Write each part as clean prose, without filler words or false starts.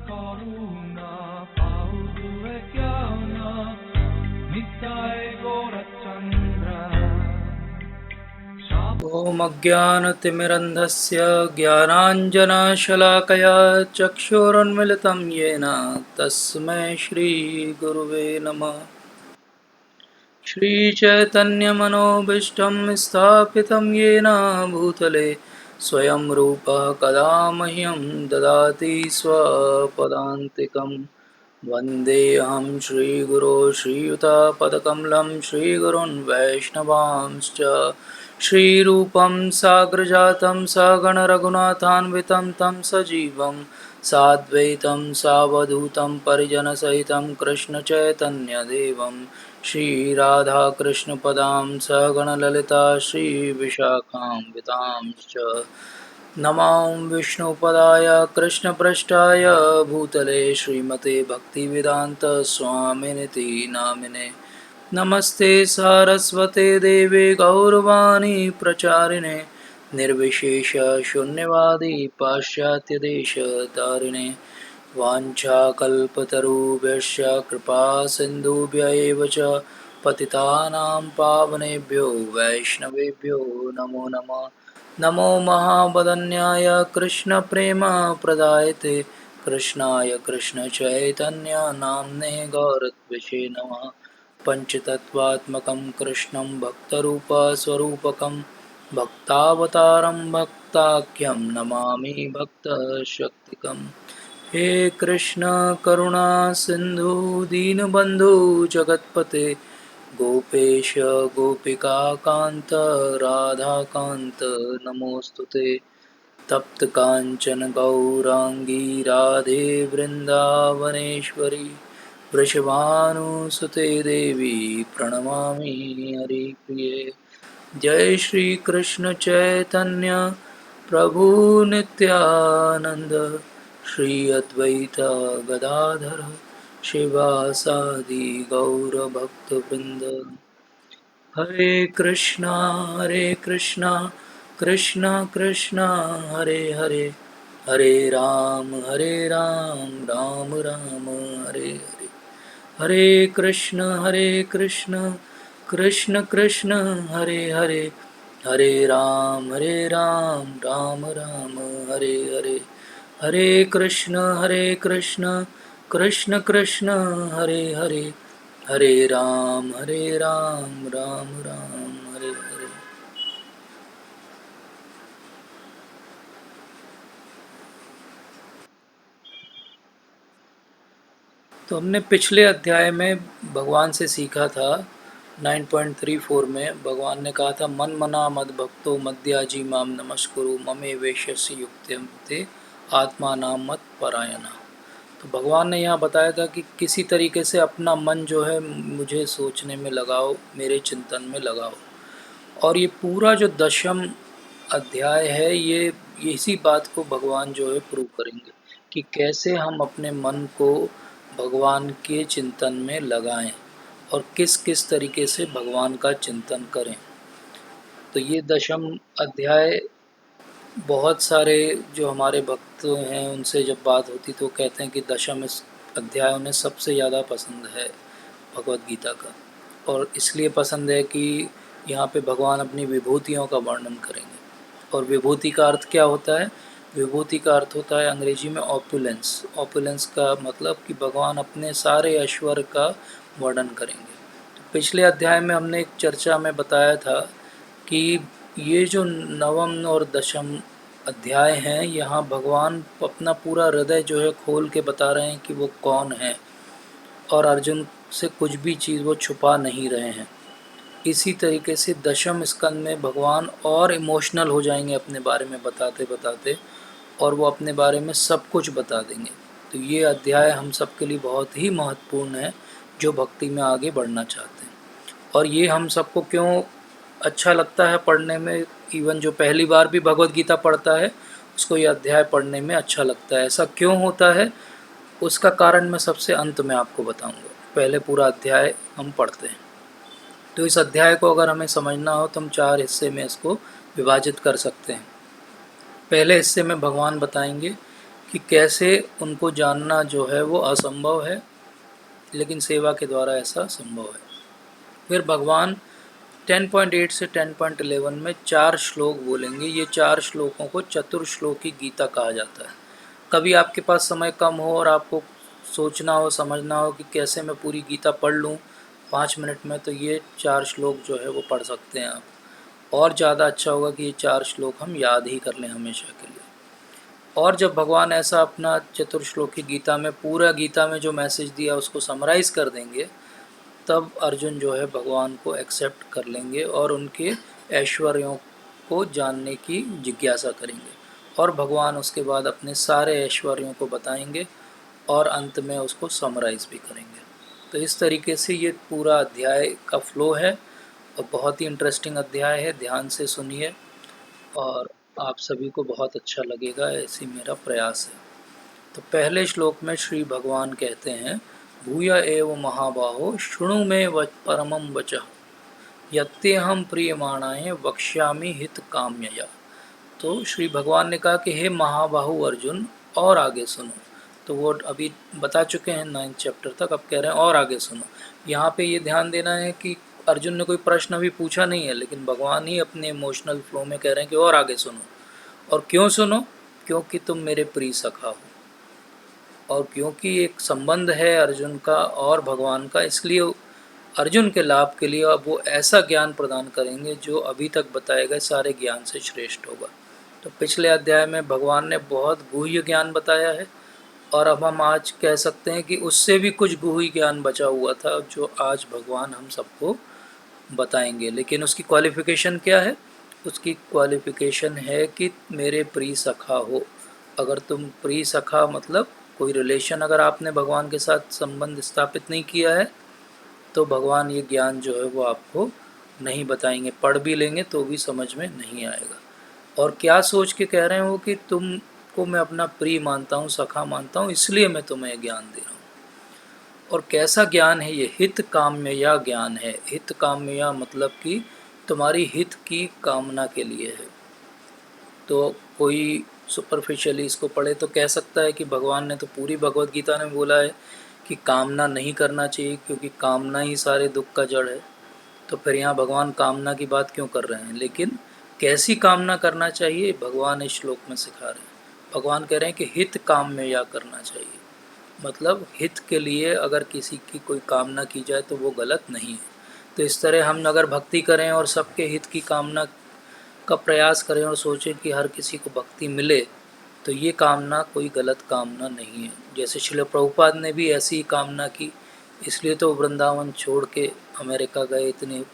করুণা পাও তুয়ে জ্ঞানা নিত্যায় গৌরচন্দ্র ॐ अज्ञानतिमिरन्धस्य ज्ञानाञ्जनशलाकया चक्षुरुन्मिलितं येन तस्मै श्रीगुरुवे नमः। श्रीचैतन्यमनोभीष्टं स्थापितं येन भूतले स्वयं रूपः कदा मह्यं ददाति स्वपदान्तिकं। वन्देऽहं श्रीगुरो श्रीयुतापदकमलं श्रीगुरुन् वैष्णवांश्च श्रीरूपं साग्रजातं सगणरघुनाथान्वितं तं सजीवं साद्वैतं सावधूतं परिजनसहितं कृष्णचैतन्यदेवं श्रीराधाकृष्णपदां सगणललिता श्रीविशाखान्वितांश्च नमो विष्णुपदाय कृष्णपृष्ठाय भूतले श्रीमते भक्तिवेदान्त स्वामिनिति नामिने नमस्ते सारस्वते देवे गौरवाणी प्रचारिणे निर्विशेष शून्यवादी पाश्चात्यदेशतारिणे वाञ्छाकल्पतरुभ्यश्च कृपा सिन्धुभ्य एव च पतितानां पावनेभ्यो वैष्णवेभ्यो नमो नमः। नमो महावदन्याय कृष्णप्रेमप्रदायते कृष्णाय कृष्णचैतन्य नाम्ने गौरत्विषे नमः। पञ्चतत्त्वात्मकं कृष्णं भक्तरूपस्वरूपकं भक्तावतारं भक्ताख्यं नमामि भक्तशक्तिकम्। हे कृष्ण करुणा सिंधु दीनबंधु जगतपते गोपेश गोपिका कांत राधा कांत नमोस्तुते। तप्त कांचन गौरांगी राधे वृंदावनेश्वरी वृषभानुसुते देवी प्रणमामि हरिप्रिये। जय श्री कृष्ण चैतन्य प्रभु नित्यानंद श्री अद्वैत गदाधर शिवासादि गौरभक्तवृंद। हरे कृष्णा कृष्णा कृष्णा हरे हरे हरे राम राम राम हरे हरे। हरे कृष्ण कृष्ण कृष्ण हरे हरे हरे राम राम राम हरे हरे। हरे कृष्ण कृष्ण कृष्ण हरे हरे हरे राम राम राम हरे हरे। तो हमने पिछले अध्याय में भगवान से सीखा था 9.34 में भगवान ने कहा था मन मना मद भक्तो मद्याजी माम नमस्कुरु ममे वेश्यसि युक्त्यन्ते आत्मा नाम मत परायणा। तो भगवान ने यहाँ बताया था कि किसी तरीके से अपना मन जो है मुझे सोचने में लगाओ, मेरे चिंतन में लगाओ। और ये पूरा जो दशम अध्याय है ये इसी बात को भगवान जो है प्रूव करेंगे कि कैसे हम अपने मन को भगवान के चिंतन में लगाएं और किस किस तरीके से भगवान का चिंतन करें। तो ये दशम अध्याय बहुत सारे जो हमारे भक्त हैं उनसे जब बात होती तो कहते हैं कि दशम इस अध्याय उन्हें सबसे ज़्यादा पसंद है भगवत गीता का। और इसलिए पसंद है कि यहाँ पे भगवान अपनी विभूतियों का वर्णन करेंगे। और विभूति का अर्थ क्या होता है? विभूति का अर्थ होता है अंग्रेजी में ऑपुलेंस। ऑपुलेंस का मतलब कि भगवान अपने सारे ऐश्वर्य का वर्णन करेंगे। तो पिछले अध्याय में हमने एक चर्चा में बताया था कि ये जो नवम और दशम अध्याय हैं यहाँ भगवान अपना पूरा हृदय जो है खोल के बता रहे हैं कि वो कौन है और अर्जुन से कुछ भी चीज़ वो छुपा नहीं रहे हैं। इसी तरीके से दशम स्कंद में भगवान और इमोशनल हो जाएंगे अपने बारे में बताते बताते और वो अपने बारे में सब कुछ बता देंगे। तो ये अध्याय हम सब के लिए बहुत ही महत्वपूर्ण है जो भक्ति में आगे बढ़ना चाहते हैं। और ये हम सबको क्यों अच्छा लगता है पढ़ने में, इवन जो पहली बार भी भगवत गीता पढ़ता है उसको ये अध्याय पढ़ने में अच्छा लगता है। ऐसा क्यों होता है उसका कारण मैं सबसे अंत में आपको बताऊंगा। पहले पूरा अध्याय हम पढ़ते हैं। तो इस अध्याय को अगर हमें समझना हो तो हम 4 हिस्से में इसको विभाजित कर सकते हैं। पहले हिस्से में भगवान बताएंगे कि कैसे उनको जानना जो है वो असंभव है, लेकिन सेवा के द्वारा ऐसा संभव है। फिर भगवान 10.8 से 10.11 में 4 श्लोक बोलेंगे। ये 4 श्लोकों को चतुर्श्लोकी गीता कहा जाता है। कभी आपके पास समय कम हो और आपको सोचना हो, समझना हो कि कैसे मैं पूरी गीता पढ़ लूँ 5 मिनट में, तो ये 4 श्लोक जो है वो पढ़ सकते हैं आप। और ज़्यादा अच्छा होगा कि ये 4 श्लोक हम याद ही कर लें हमेशा के लिए। और जब भगवान ऐसा अपना चतुर्श्लोकी गीता में, पूरा गीता में जो मैसेज दिया उसको समराइज़ कर देंगे, तब अर्जुन जो है भगवान को एक्सेप्ट कर लेंगे और उनके ऐश्वर्यों को जानने की जिज्ञासा करेंगे। और भगवान उसके बाद अपने सारे ऐश्वर्यों को बताएंगे और अंत में उसको समराइज़ भी करेंगे। तो इस तरीके से ये पूरा अध्याय का फ्लो है और बहुत ही इंटरेस्टिंग अध्याय है। ध्यान से सुनिए और आप सभी को बहुत अच्छा लगेगा, ऐसी मेरा प्रयास है। तो पहले श्लोक में श्री भगवान कहते हैं, भूय एव महाबाहो शृणु मे परमं वचः यत्यहं प्रीयमाणाय वक्ष्यामि हित काम्यया। तो श्री भगवान ने कहा कि हे महाबाहु अर्जुन, और आगे सुनो। तो वो अभी बता चुके हैं 9th चैप्टर तक, अब कह रहे हैं और आगे सुनो। यहाँ पे ये ध्यान देना है कि अर्जुन ने कोई प्रश्न अभी पूछा नहीं है, लेकिन भगवान ही अपने इमोशनल फ्लो में कह रहे हैं कि और आगे सुनो। और क्यों सुनो? क्योंकि तुम मेरे प्रिय सखा हो, और क्योंकि एक संबंध है अर्जुन का और भगवान का, इसलिए अर्जुन के लाभ के लिए अब वो ऐसा ज्ञान प्रदान करेंगे जो अभी तक बताए गए सारे ज्ञान से श्रेष्ठ होगा। तो पिछले अध्याय में भगवान ने बहुत गुह्य ज्ञान बताया है, और अब हम आज कह सकते हैं कि उससे भी कुछ गुह्य ज्ञान बचा हुआ था जो आज भगवान हम सबको बताएंगे। लेकिन उसकी क्वालिफ़िकेशन क्या है? उसकी क्वालिफ़िकेशन है कि मेरे प्रिय सखा हो। अगर तुम प्रिय सखा मतलब कोई रिलेशन अगर आपने भगवान के साथ संबंध स्थापित नहीं किया है, तो भगवान ये ज्ञान जो है वो आपको नहीं बताएंगे। पढ़ भी लेंगे तो भी समझ में नहीं आएगा। और क्या सोच के कह रहे हो कि तुमको मैं अपना प्रिय मानता हूँ, सखा मानता हूँ, इसलिए मैं तुम्हें ज्ञान दे रहा हूँ। और कैसा ज्ञान है ये? हित काम्यया ज्ञान है। हित काम्यया मतलब कि तुम्हारी हित की कामना के लिए है। तो कोई सुपरफिशियली इसको पढ़े तो कह सकता है कि भगवान ने तो पूरी भगवत गीता में बोला है कि कामना नहीं करना चाहिए, क्योंकि कामना ही सारे दुख का जड़ है। तो फिर यहाँ भगवान कामना की बात क्यों कर रहे हैं? लेकिन कैसी कामना करना चाहिए भगवान इस श्लोक में सिखा रहे हैं। भगवान कह रहे हैं कि हित काम में या करना चाहिए, मतलब हित के लिए अगर किसी की कोई कामना की जाए तो वो गलत नहीं है। तो इस तरह हम अगर भक्ति करें और सबके हित की कामना का प्रयास करें और सोचें कि हर किसी को भक्ति मिले, तो ये कामना कोई गलत कामना नहीं है। जैसे श्रील प्रभुपाद ने भी ऐसी ही कामना की, इसलिए तो वृंदावन छोड़ के अमेरिका गए इतने,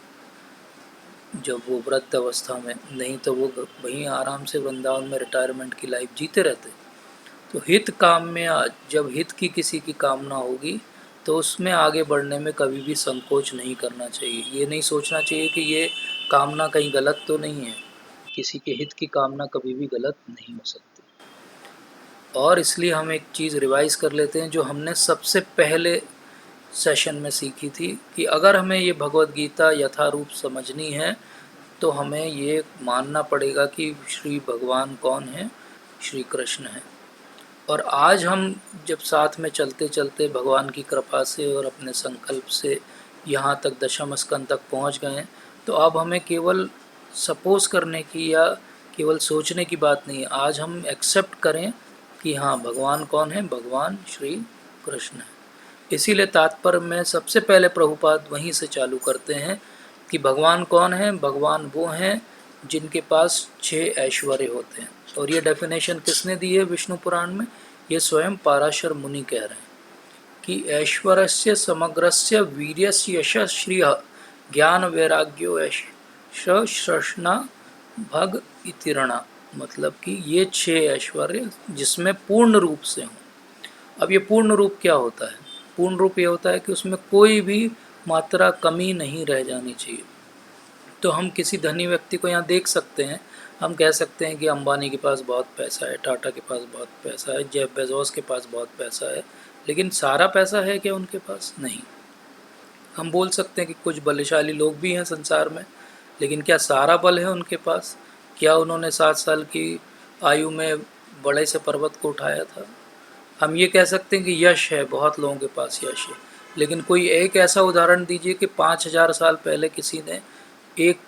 जब वो वृद्ध अवस्था में, नहीं तो वो वहीं आराम से वृंदावन में रिटायरमेंट की लाइफ जीते रहते। तो हित काम में जब हित की किसी की कामना होगी तो उसमें आगे बढ़ने में कभी भी संकोच नहीं करना चाहिए। ये नहीं सोचना चाहिए कि ये कामना कहीं गलत तो नहीं है। किसी के हित की कामना कभी भी गलत नहीं हो सकती। और इसलिए हम एक चीज़ रिवाइज़ कर लेते हैं जो हमने सबसे पहले सेशन में सीखी थी, कि अगर हमें ये भगवत गीता यथारूप समझनी है तो हमें ये मानना पड़ेगा कि श्री भगवान कौन है, श्री कृष्ण है। और आज हम जब साथ में चलते चलते भगवान की कृपा से और अपने संकल्प से यहाँ तक दशम स्कंद तक पहुँच गए हैं, तो अब हमें केवल सपोज करने की या केवल सोचने की बात नहीं है। आज हम एक्सेप्ट करें कि हाँ, भगवान कौन है? भगवान श्री कृष्ण है। इसीलिए तात्पर्य में सबसे पहले प्रभुपाद वहीं से चालू करते हैं कि भगवान कौन है? भगवान वो हैं जिनके पास 6 ऐश्वर्य होते हैं। और ये डेफिनेशन किसने दी है विष्णु पुराण में? ये स्वयं पाराशर मुनि कह रहे हैं कि ऐश्वर्यस्य समग्रस्य वीर्यस्य यशः श्रियः ज्ञान वैराग्यो यश श्रष्णा भग इतिरणा। मतलब कि ये 6 ऐश्वर्य जिसमें पूर्ण रूप से हों। अब ये पूर्ण रूप क्या होता है? पूर्ण रूप ये होता है कि उसमें कोई भी मात्रा कमी नहीं रह जानी चाहिए। तो हम किसी धनी व्यक्ति को यहाँ देख सकते हैं, हम कह सकते हैं कि अंबानी के पास बहुत पैसा है, टाटा के पास बहुत पैसा है, जेफ बेजोस के पास बहुत पैसा है, लेकिन सारा पैसा है क्या उनके पास? नहीं। हम बोल सकते हैं कि कुछ बलशाली लोग भी हैं संसार में, लेकिन क्या सारा बल है उनके पास? क्या उन्होंने 7 साल की आयु में बड़े से पर्वत को उठाया था। हम ये कह सकते हैं कि यश है, बहुत लोगों के पास यश है, लेकिन कोई एक ऐसा उदाहरण दीजिए कि 5000 साल पहले किसी ने एक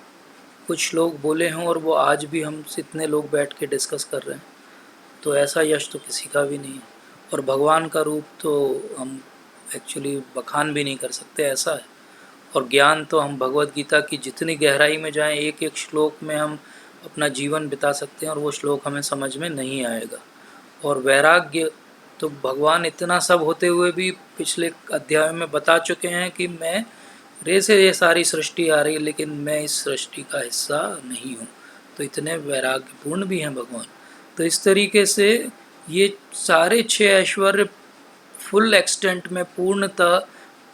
कुछ लोग बोले हों और वो आज भी हम इतने लोग बैठ के डिस्कस कर रहे हैं। तो ऐसा यश तो किसी का भी नहीं है। और भगवान का रूप तो हम एक्चुअली बखान भी नहीं कर सकते, ऐसा है। और ज्ञान तो हम भगवत गीता की जितनी गहराई में जाएं, एक एक श्लोक में हम अपना जीवन बिता सकते हैं और वो श्लोक हमें समझ में नहीं आएगा। और वैराग्य तो भगवान इतना सब होते हुए भी पिछले अध्याय में बता चुके हैं कि मैं रे से ये सारी सृष्टि आ रही है, लेकिन मैं इस सृष्टि का हिस्सा नहीं हूँ। तो इतने वैराग्यपूर्ण भी हैं भगवान। तो इस तरीके से ये सारे 6 ऐश्वर्य फुल एक्सटेंट में पूर्णतः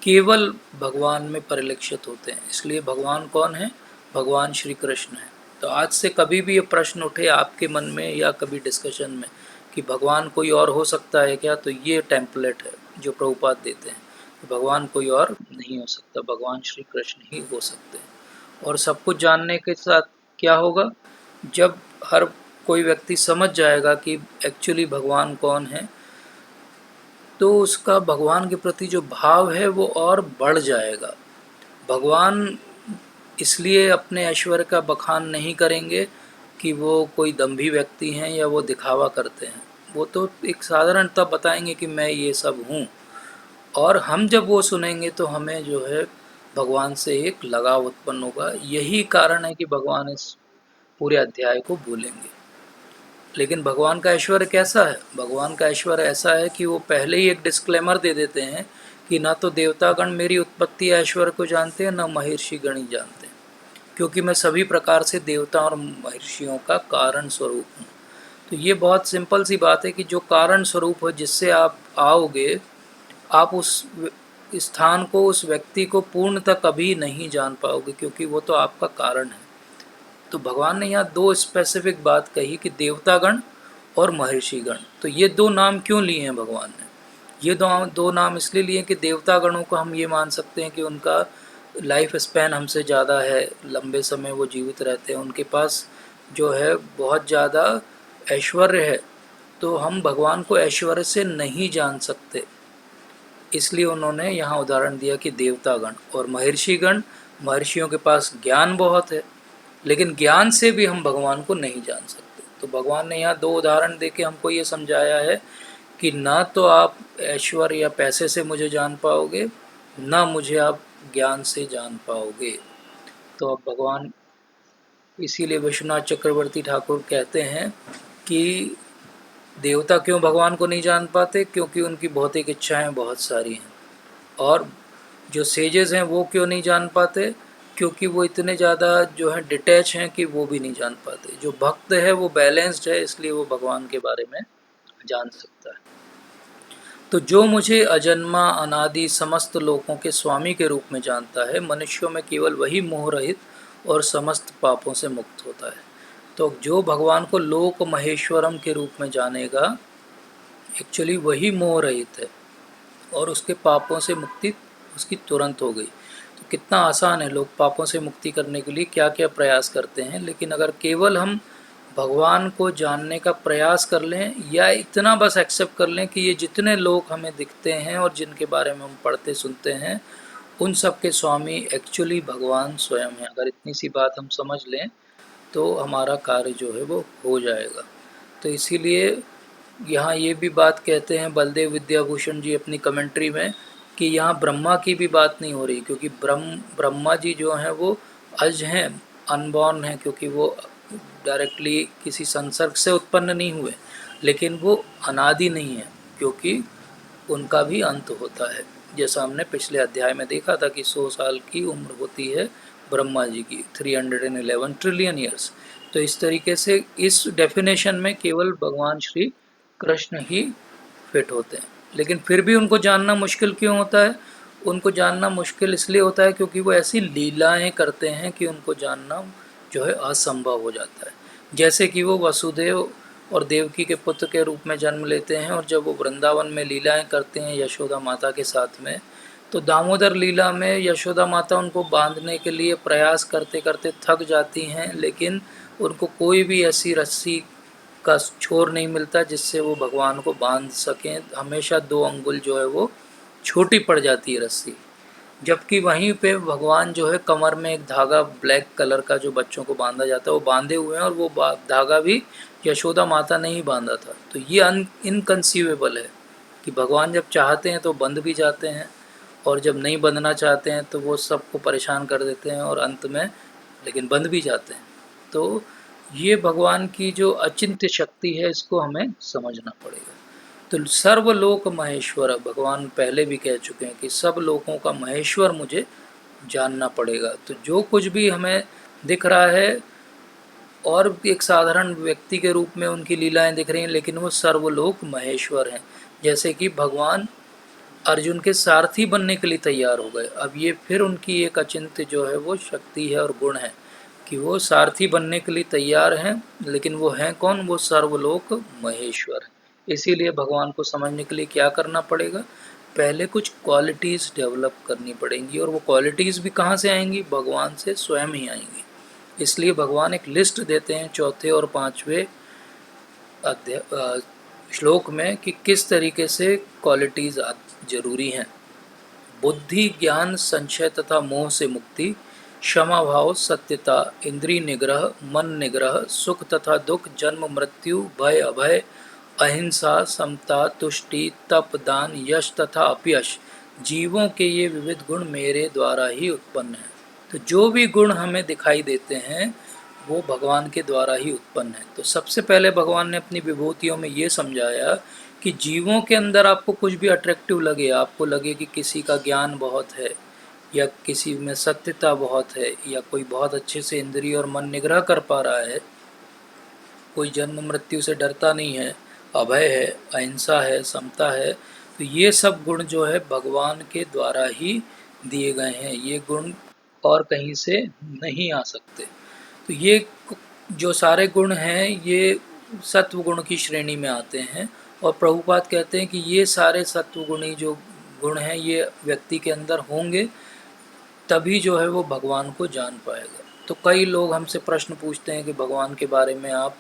केवल भगवान में परिलक्षित होते हैं। इसलिए भगवान कौन है? भगवान श्री कृष्ण है। तो आज से कभी भी ये प्रश्न उठे आपके मन में या कभी डिस्कशन में कि भगवान कोई और हो सकता है क्या, तो ये टेम्पलेट है जो प्रभुपाद देते हैं। भगवान कोई और नहीं हो सकता, भगवान श्री कृष्ण ही हो सकते हैं। और सब कुछ जानने के साथ क्या होगा? जब हर कोई व्यक्ति समझ जाएगा कि एक्चुअली भगवान कौन है, तो उसका भगवान के प्रति जो भाव है वो और बढ़ जाएगा। भगवान इसलिए अपने ऐश्वर्य का बखान नहीं करेंगे कि वो कोई दम्भी व्यक्ति हैं या वो दिखावा करते हैं। वो तो एक साधारणतः बताएंगे कि मैं ये सब हूँ। और हम जब वो सुनेंगे तो हमें जो है भगवान से एक लगाव उत्पन्न होगा। यही कारण है कि भगवान इस पूरे अध्याय को भूलेंगे। लेकिन भगवान का ऐश्वर्य कैसा है? भगवान का ऐश्वर्य ऐसा है कि वो पहले ही एक डिस्क्लेमर दे देते हैं कि ना तो देवतागण मेरी उत्पत्ति ऐश्वर्य को जानते हैं, ना महर्षि गण ही जानते हैं, क्योंकि मैं सभी प्रकार से देवता और महर्षियों का कारण स्वरूप हूँ। तो ये बहुत सिंपल सी बात है कि जो कारण स्वरूप हो, जिससे आप आओगे, आप उस स्थान को, उस व्यक्ति को पूर्णतः कभी नहीं जान पाओगे, क्योंकि वो तो आपका कारण है। तो भगवान ने यहाँ 2 स्पेसिफिक बात कही कि देवतागण और महर्षिगण। तो ये 2 नाम क्यों लिए हैं भगवान ने? ये दो नाम इसलिए लिए कि देवतागणों को हम ये मान सकते हैं कि उनका लाइफ स्पैन हमसे ज़्यादा है, लंबे समय वो जीवित रहते हैं, उनके पास जो है बहुत ज़्यादा ऐश्वर्य है। तो हम भगवान को ऐश्वर्य से नहीं जान सकते, इसलिए उन्होंने यहाँ उदाहरण दिया कि देवतागण और महर्षिगण। महर्षियों के पास ज्ञान बहुत है, लेकिन ज्ञान से भी हम भगवान को नहीं जान सकते। तो भगवान ने यहाँ 2 उदाहरण देके हमको ये समझाया है कि ना तो आप ऐश्वर्य या पैसे से मुझे जान पाओगे, ना मुझे आप ज्ञान से जान पाओगे। तो अब भगवान, इसीलिए विश्वनाथ चक्रवर्ती ठाकुर कहते हैं कि देवता क्यों भगवान को नहीं जान पाते? क्योंकि उनकी भौतिक इच्छाएं बहुत सारी हैं। और जो सेजेस हैं वो क्यों नहीं जान पाते? क्योंकि वो इतने ज़्यादा जो है डिटैच हैं कि वो भी नहीं जान पाते। जो भक्त है वो बैलेंस्ड है, इसलिए वो भगवान के बारे में जान सकता है। तो जो मुझे अजन्मा अनादि समस्त लोकों के स्वामी के रूप में जानता है, मनुष्यों में केवल वही मोह रहित और समस्त पापों से मुक्त होता है। तो जो भगवान को लोक महेश्वरम के रूप में जानेगा, एक्चुअली वही मोह रहित है और उसके पापों से मुक्ति उसकी तुरंत हो गई। तो कितना आसान है, लोग पापों से मुक्ति करने के लिए क्या क्या प्रयास करते हैं। लेकिन अगर केवल हम भगवान को जानने का प्रयास कर लें, या इतना बस एक्सेप्ट कर लें कि ये जितने लोग हमें दिखते हैं और जिनके बारे में हम पढ़ते सुनते हैं, उन सब के स्वामी एक्चुअली भगवान स्वयं है, अगर इतनी सी बात हम समझ लें तो हमारा कार्य जो है वो हो जाएगा। तो इसीलिए यहाँ ये भी बात कहते हैं बलदेव विद्याभूषण जी अपनी कमेंट्री में कि यहाँ ब्रह्मा की भी बात नहीं हो रही, क्योंकि ब्रह्मा जी जो हैं वो अज हैं, अनबॉर्न हैं, क्योंकि वो डायरेक्टली किसी संसर्ग से उत्पन्न नहीं हुए। लेकिन वो अनादि नहीं है, क्योंकि उनका भी अंत होता है। जैसा हमने पिछले अध्याय में देखा था कि 100 साल की उम्र होती है ब्रह्मा जी की, 311 ट्रिलियन ईयर्स। तो इस तरीके से इस डेफिनेशन में केवल भगवान श्री कृष्ण ही फिट होते हैं। लेकिन फिर भी उनको जानना मुश्किल क्यों होता है? उनको जानना मुश्किल इसलिए होता है क्योंकि वो ऐसी लीलाएं करते हैं कि उनको जानना जो है असंभव हो जाता है। जैसे कि वो वसुदेव और देवकी के पुत्र के रूप में जन्म लेते हैं, और जब वो वृंदावन में लीलाएं करते हैं यशोदा माता के साथ में, तो दामोदर लीला में यशोदा माता उनको बांधने के लिए प्रयास करते करते थक जाती हैं, लेकिन उनको कोई भी ऐसी रस्सी का छोर नहीं मिलता जिससे वो भगवान को बांध सकें। हमेशा 2 अंगुल जो है वो छोटी पड़ जाती है रस्सी। जबकि वहीं पे भगवान जो है कमर में एक धागा ब्लैक कलर का जो बच्चों को बांधा जाता है वो बांधे हुए हैं, और वो धागा भी यशोदा माता ने ही बांधा था। तो ये इनकंसीवेबल है कि भगवान जब चाहते हैं तो बंध भी जाते हैं, और जब नहीं बंधना चाहते हैं तो वो सबको परेशान कर देते हैं और अंत में लेकिन बंध भी जाते हैं। तो ये भगवान की जो अचिंत्य शक्ति है इसको हमें समझना पड़ेगा। तो सर्वलोक महेश्वर, भगवान पहले भी कह चुके हैं कि सब लोगों का महेश्वर मुझे जानना पड़ेगा। तो जो कुछ भी हमें दिख रहा है और एक साधारण व्यक्ति के रूप में उनकी लीलाएं दिख रही हैं, लेकिन वो सर्वलोक महेश्वर हैं। जैसे कि भगवान अर्जुन के सारथी बनने के लिए तैयार हो गए। अब ये फिर उनकी एक अचिंत्य जो है वो शक्ति है और गुण है कि वो सारथी बनने के लिए तैयार हैं, लेकिन वो हैं कौन? वो सर्वलोक महेश्वर है। इसीलिए भगवान को समझने के लिए क्या करना पड़ेगा? पहले कुछ क्वालिटीज़ डेवलप करनी पड़ेंगी, और वो क्वालिटीज़ भी कहाँ से आएंगी? भगवान से स्वयं ही आएंगी। इसलिए भगवान एक लिस्ट देते हैं 4थे और 5वें श्लोक में कि किस तरीके से क्वालिटीज़ जरूरी हैं। बुद्धि, ज्ञान, संशय तथा मोह से मुक्ति, क्षमा भाव, सत्यता, इंद्रिय निग्रह, मन निग्रह, सुख तथा दुख, जन्म मृत्यु, भय अभय, अहिंसा, समता, तुष्टि, तप, दान, यश तथा अपयश, जीवों के ये विविध गुण मेरे द्वारा ही उत्पन्न हैं। तो जो भी गुण हमें दिखाई देते हैं वो भगवान के द्वारा ही उत्पन्न है। तो सबसे पहले भगवान ने अपनी विभूतियों में ये समझाया कि जीवों के अंदर आपको कुछ भी अट्रैक्टिव लगे, आपको लगे कि किसी का ज्ञान बहुत है, या किसी में सत्यता बहुत है, या कोई बहुत अच्छे से इंद्रिय और मन निग्रह कर पा रहा है, कोई जन्म मृत्यु से डरता नहीं है, अभय है, अहिंसा है, समता है, तो ये सब गुण जो है भगवान के द्वारा ही दिए गए हैं। ये गुण और कहीं से नहीं आ सकते। तो ये जो सारे गुण हैं ये सत्व गुण की श्रेणी में आते हैं, और प्रभुपाद कहते हैं कि ये सारे सत्व गुणी जो गुण हैं ये व्यक्ति के अंदर होंगे तभी जो है वो भगवान को जान पाएगा। तो कई लोग हमसे प्रश्न पूछते हैं कि भगवान के बारे में आप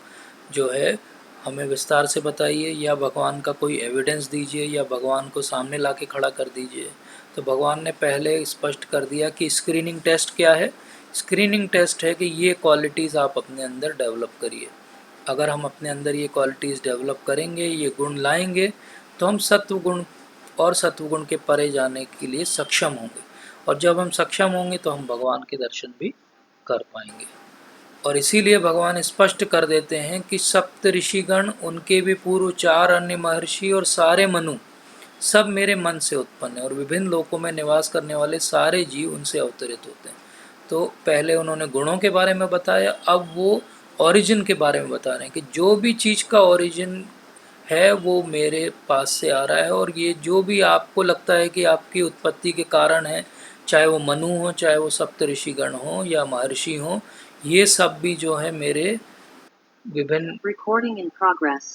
जो है हमें विस्तार से बताइए, या भगवान का कोई एविडेंस दीजिए, या भगवान को सामने ला के खड़ा कर दीजिए। तो भगवान ने पहले स्पष्ट कर दिया कि स्क्रीनिंग टेस्ट क्या है। स्क्रीनिंग टेस्ट है कि ये क्वालिटीज़ आप अपने अंदर डेवलप करिए। अगर हम अपने अंदर ये क्वालिटीज़ डेवलप करेंगे, ये गुण लाएंगे, तो हम सत्व गुण और सत्व गुण के परे जाने के लिए सक्षम होंगे, और जब हम सक्षम होंगे तो हम भगवान के दर्शन भी कर पाएंगे। और इसीलिए भगवान स्पष्ट कर देते हैं कि सप्त ऋषिगण, उनके भी पूर्व 4 अन्य महर्षि और सारे मनु सब मेरे मन से उत्पन्न है, और विभिन्न लोकों में निवास करने वाले सारे जीव उनसे अवतरित होते हैं। तो पहले उन्होंने गुणों के बारे में बताया, अब वो ओरिजिन के बारे में बता रहे हैं कि जो भी चीज़ का ओरिजिन है वो मेरे पास से आ रहा है, और ये जो भी आपको लगता है कि आपकी उत्पत्ति के कारण है, चाहे वो मनु हो, चाहे वो सप्त ऋषिगण हो या महर्षि हो, ये सब भी जो है मेरे विभिन्न Recording in progress.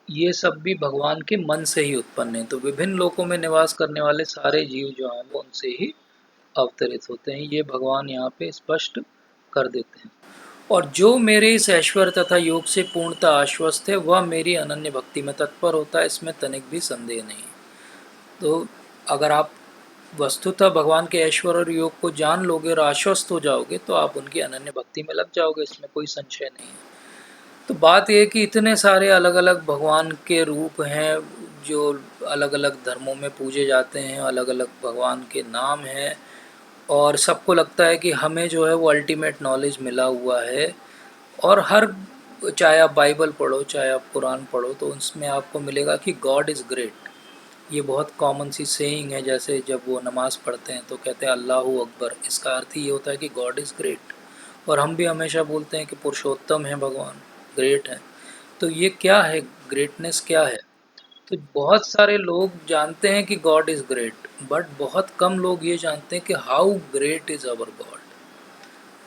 ये सब भी भगवान के मन से ही उत्पन्न है। तो विभिन्न लोकों में निवास करने वाले सारे जीव जो हैं वो उनसे ही अवतरित होते हैं, ये भगवान यहाँ पे स्पष्ट कर देते हैं। और जो मेरे इस ऐश्वर्य तथा योग से पूर्णतः आश्वस्त है वह मेरी अनन्य भक्ति में तत्पर होता है, इसमें तनिक भी संदेह नहीं है। तो अगर आप वस्तुतः भगवान के ऐश्वर्य और योग को जान लोगे और आश्वस्त हो जाओगे तो आप उनकी अनन्य भक्ति में लग जाओगे, इसमें कोई संशय नहीं है। तो बात यह है कि इतने सारे अलग अलग भगवान के रूप हैं जो अलग अलग धर्मों में पूजे जाते हैं, अलग अलग भगवान के नाम हैं, और सबको लगता है कि हमें जो है वो अल्टीमेट नॉलेज मिला हुआ है। और हर, चाहे आप बाइबल पढ़ो चाहे आप कुरान पढ़ो, तो उसमें आपको मिलेगा कि गॉड इज़ ग्रेट। ये बहुत कॉमन सी सेइंग है, जैसे जब वो नमाज़ पढ़ते हैं तो कहते हैं अल्लाहू अकबर, इसका अर्थ ही ये होता है कि गॉड इज़ ग्रेट। और हम भी हमेशा बोलते हैं कि पुरुषोत्तम है भगवान, ग्रेट है। तो ये क्या है, ग्रेटनेस क्या है? तो बहुत सारे लोग जानते हैं कि गॉड इज़ ग्रेट, बट बहुत कम लोग ये जानते हैं कि how great is our God.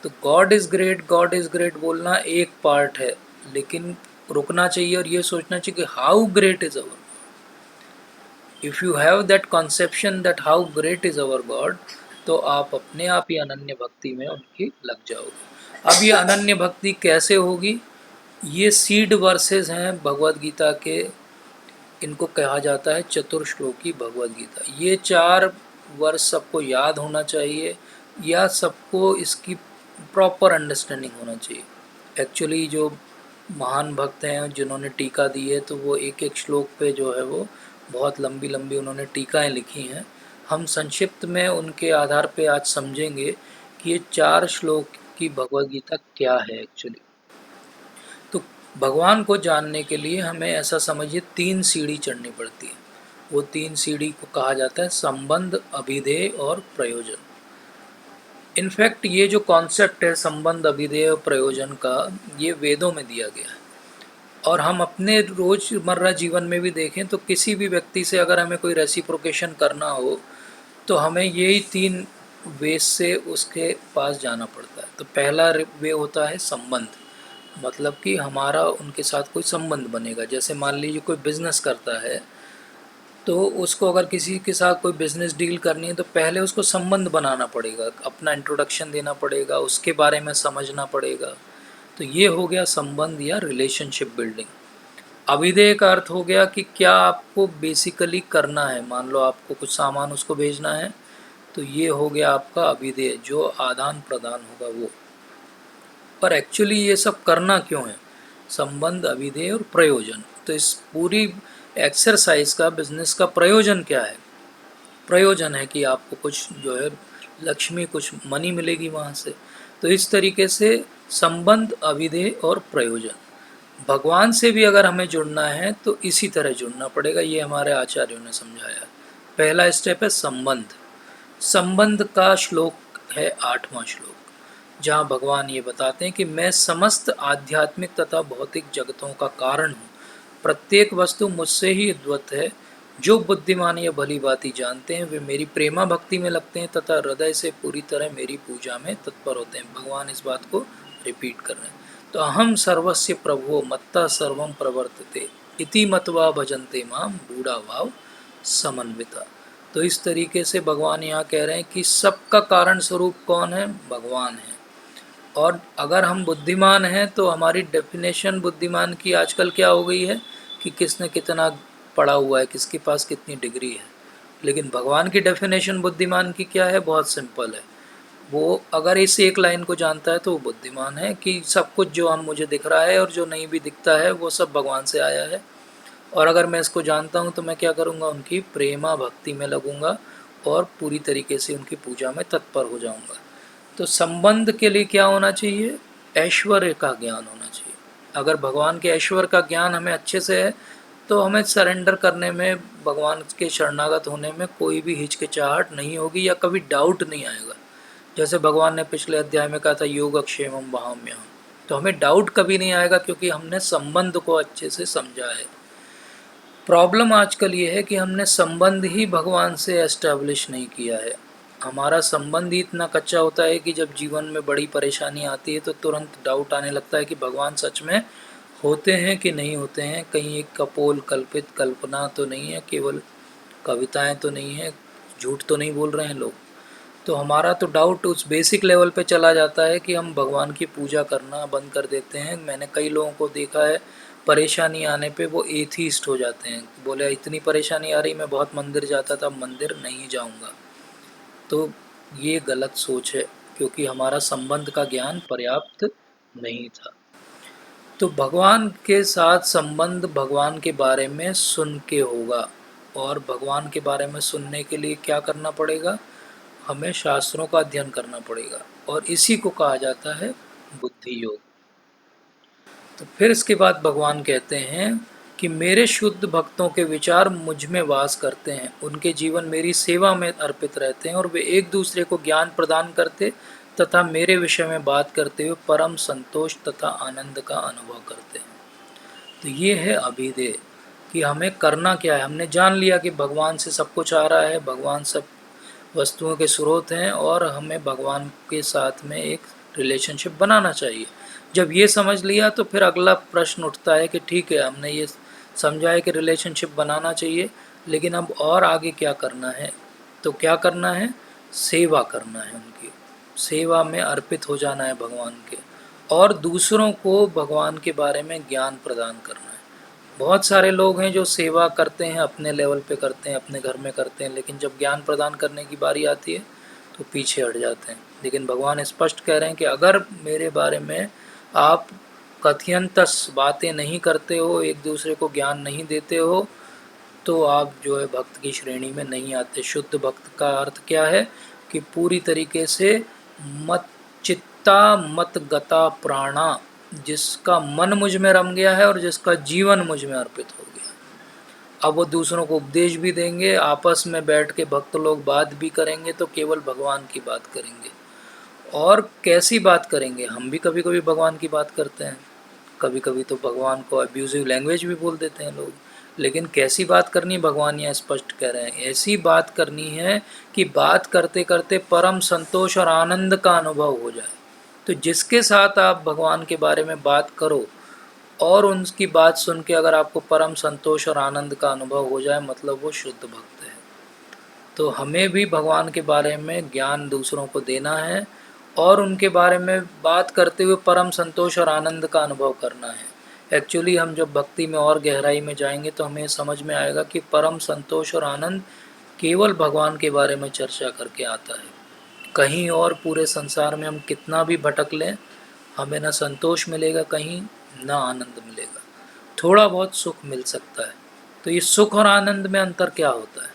तो गॉड इज़ ग्रेट बोलना एक पार्ट है, लेकिन रुकना चाहिए और ये सोचना चाहिए कि how great is our God. If you have that conception that how great is our God, तो आप अपने आप ही अनन्य भक्ति में उनकी लग जाओगे। अब ये अनन्य भक्ति कैसे होगी? ये सीड वर्सेस हैं भगवद गीता के। इनको कहा जाता है चतुर्श्लोकी भगवद गीता। ये 4 वर्ष सबको याद होना चाहिए, या सबको इसकी प्रॉपर अंडरस्टैंडिंग होना चाहिए। एक्चुअली जो महान भक्त हैं जिन्होंने टीका दी है, तो वो एक एक श्लोक पे जो है वो बहुत लंबी लंबी उन्होंने टीकाएं लिखी हैं। हम संक्षिप्त में उनके आधार पे आज समझेंगे कि ये 4 श्लोक की भगवद गीता क्या है एक्चुअली। तो भगवान को जानने के लिए हमें ऐसा समझिए 3 सीढ़ी चढ़नी पड़ती है। वो 3 सीढ़ी को कहा जाता है संबंध, अभिधेय और प्रयोजन। इनफैक्ट ये जो कॉन्सेप्ट है संबंध, अभिधेय और प्रयोजन का, ये वेदों में दिया गया है। और हम अपने रोज़मर्रा जीवन में भी देखें तो किसी भी व्यक्ति से अगर हमें कोई रेसिप्रोकेशन करना हो, तो हमें यही 3 वे से उसके पास जाना पड़ता है। तो पहला वे होता है संबंध, मतलब कि हमारा उनके साथ कोई संबंध बनेगा। जैसे मान लीजिए कोई बिज़नेस करता है, तो उसको अगर किसी के साथ कोई बिज़नेस डील करनी है तो पहले उसको संबंध बनाना पड़ेगा, अपना इंट्रोडक्शन देना पड़ेगा, उसके बारे में समझना पड़ेगा। तो ये हो गया संबंध या रिलेशनशिप बिल्डिंग। अभिधेय का अर्थ हो गया कि क्या आपको बेसिकली करना है। मान लो आपको कुछ सामान उसको भेजना है, तो ये हो गया आपका अभिधेय, जो आदान प्रदान होगा वो। पर एक्चुअली ये सब करना क्यों है? संबंध, अभिधेय और प्रयोजन। तो इस पूरी एक्सरसाइज का, बिजनेस का प्रयोजन क्या है? प्रयोजन है कि आपको कुछ जो है लक्ष्मी, कुछ मनी मिलेगी वहाँ से। तो इस तरीके से संबंध, अभिधेय और प्रयोजन। भगवान से भी अगर हमें जुड़ना है तो इसी तरह जुड़ना पड़ेगा, ये हमारे आचार्यों ने समझाया। पहला स्टेप है संबंध। संबंध का श्लोक है 8वां श्लोक, जहाँ भगवान ये बताते हैं कि मैं समस्त आध्यात्मिक तथा भौतिक जगतों का कारण हूँ। प्रत्येक वस्तु मुझसे ही उद्भूत है। जो बुद्धिमान या भली भांति जानते हैं वे मेरी प्रेमा भक्ति में लगते हैं तथा हृदय से पूरी तरह मेरी पूजा में तत्पर होते हैं। भगवान इस बात को रिपीट कर रहे हैं। तो अहम सर्वस्य प्रभो मत्ता सर्वम प्रवर्तते इति मत्वा भजन्ते माम बूढ़ा भाव समन्विता। तो इस तरीके से भगवान यहाँ कह रहे हैं कि सबका कारण स्वरूप कौन है? भगवान है। और अगर हम बुद्धिमान हैं तो हमारी डेफिनेशन बुद्धिमान की आजकल क्या हो गई है कि किसने कितना पढ़ा हुआ है, किसके पास कितनी डिग्री है। लेकिन भगवान की डेफिनेशन बुद्धिमान की क्या है? बहुत सिंपल है। वो अगर इस एक लाइन को जानता है तो वो बुद्धिमान है, कि सब कुछ जो हम मुझे दिख रहा है और जो नहीं भी दिखता है वो सब भगवान से आया है। और अगर मैं इसको जानता हूँ तो मैं क्या करूँगा? उनकी प्रेमा भक्ति में लगूँगा और पूरी तरीके से उनकी पूजा में तत्पर हो जाऊँगा। तो संबंध के लिए क्या होना चाहिए? ऐश्वर्य का ज्ञान होना चाहिए। अगर भगवान के ऐश्वर्य का ज्ञान हमें अच्छे से है तो हमें सरेंडर करने में, भगवान के शरणागत होने में कोई भी हिचकिचाहट नहीं होगी या कभी डाउट नहीं आएगा। जैसे भगवान ने पिछले अध्याय में कहा था योगक्षेमम वहाम्यहम्, तो हमें डाउट कभी नहीं आएगा क्योंकि हमने संबंध को अच्छे से समझा है। प्रॉब्लम आजकल ये है कि हमने संबंध ही भगवान से एस्टैब्लिश नहीं किया है। हमारा संबंध ही इतना कच्चा होता है कि जब जीवन में बड़ी परेशानी आती है तो तुरंत डाउट आने लगता है कि भगवान सच में होते हैं कि नहीं होते हैं, कहीं एक कपोल कल्पित कल्पना तो नहीं है, केवल कविताएं तो नहीं है, झूठ तो नहीं बोल रहे हैं लोग। तो हमारा तो डाउट उस बेसिक लेवल पे चला जाता है कि हम भगवान की पूजा करना बंद कर देते हैं। मैंने कई लोगों को देखा है, परेशानी आने पे वो एथीस्ट हो जाते हैं, बोले इतनी परेशानी आ रही, मैं बहुत मंदिर जाता था, मंदिर नहीं जाऊंगा। तो ये गलत सोच है, क्योंकि हमारा संबंध का ज्ञान पर्याप्त नहीं था। तो भगवान के साथ संबंध भगवान के बारे में सुन के होगा। और भगवान के बारे में सुनने के लिए क्या करना पड़ेगा? हमें शास्त्रों का अध्ययन करना पड़ेगा, और इसी को कहा जाता है बुद्धि योग। तो फिर इसके बाद भगवान कहते हैं कि मेरे शुद्ध भक्तों के विचार मुझ में वास करते हैं, उनके जीवन मेरी सेवा में अर्पित रहते हैं और वे एक दूसरे को ज्ञान प्रदान करते तथा मेरे विषय में बात करते हुए परम संतोष तथा आनंद का अनुभव करते हैं। तो ये है अभिधेय कि हमें करना क्या है। हमने जान लिया कि भगवान से सब कुछ आ रहा है, भगवान सब वस्तुओं के स्रोत हैं और हमें भगवान के साथ में एक रिलेशनशिप बनाना चाहिए। जब ये समझ लिया तो फिर अगला प्रश्न उठता है कि ठीक है, हमने ये समझा है कि रिलेशनशिप बनाना चाहिए, लेकिन अब और आगे क्या करना है? तो क्या करना है? सेवा करना है, उनकी सेवा में अर्पित हो जाना है भगवान के। और दूसरों को भगवान के बारे में ज्ञान प्रदान करना है। बहुत सारे लोग हैं जो सेवा करते हैं, अपने लेवल पे करते हैं, अपने घर में करते हैं, लेकिन जब ज्ञान प्रदान करने की बारी आती है तो पीछे हट जाते हैं। लेकिन भगवान स्पष्ट कह रहे हैं कि अगर मेरे बारे में आप कथयंतस बातें नहीं करते हो, एक दूसरे को ज्ञान नहीं देते हो, तो आप जो है भक्त की श्रेणी में नहीं आते। शुद्ध भक्त का अर्थ क्या है कि पूरी तरीके से मत चित्ता मत गता प्राणा, जिसका मन मुझ में रम गया है और जिसका जीवन मुझ में अर्पित हो गया। अब वो दूसरों को उपदेश भी देंगे, आपस में बैठ के भक्त लोग बात भी करेंगे तो केवल भगवान की बात करेंगे। और कैसी बात करेंगे? हम भी कभी कभी भगवान की बात करते हैं, कभी कभी तो भगवान को अब्यूजिव लैंग्वेज भी बोल देते हैं लोग। लेकिन कैसी बात करनी, भगवान यहाँ स्पष्ट कह रहे हैं, ऐसी बात करनी है कि बात करते करते परम संतोष और आनंद का अनुभव हो जाए। तो जिसके साथ आप भगवान के बारे में बात करो और उनकी बात सुन के अगर आपको परम संतोष और आनंद का अनुभव हो जाए, मतलब वो शुद्ध भक्त है। तो हमें भी भगवान के बारे में ज्ञान दूसरों को देना है और उनके बारे में बात करते हुए परम संतोष और आनंद का अनुभव करना है। एक्चुअली हम जब भक्ति में और गहराई में जाएंगे तो हमें समझ में आएगा कि परम संतोष और आनंद केवल भगवान के बारे में चर्चा करके आता है। कहीं और पूरे संसार में हम कितना भी भटक लें, हमें ना संतोष मिलेगा कहीं, ना आनंद मिलेगा। थोड़ा बहुत सुख मिल सकता है। तो ये सुख और आनंद में अंतर क्या होता है,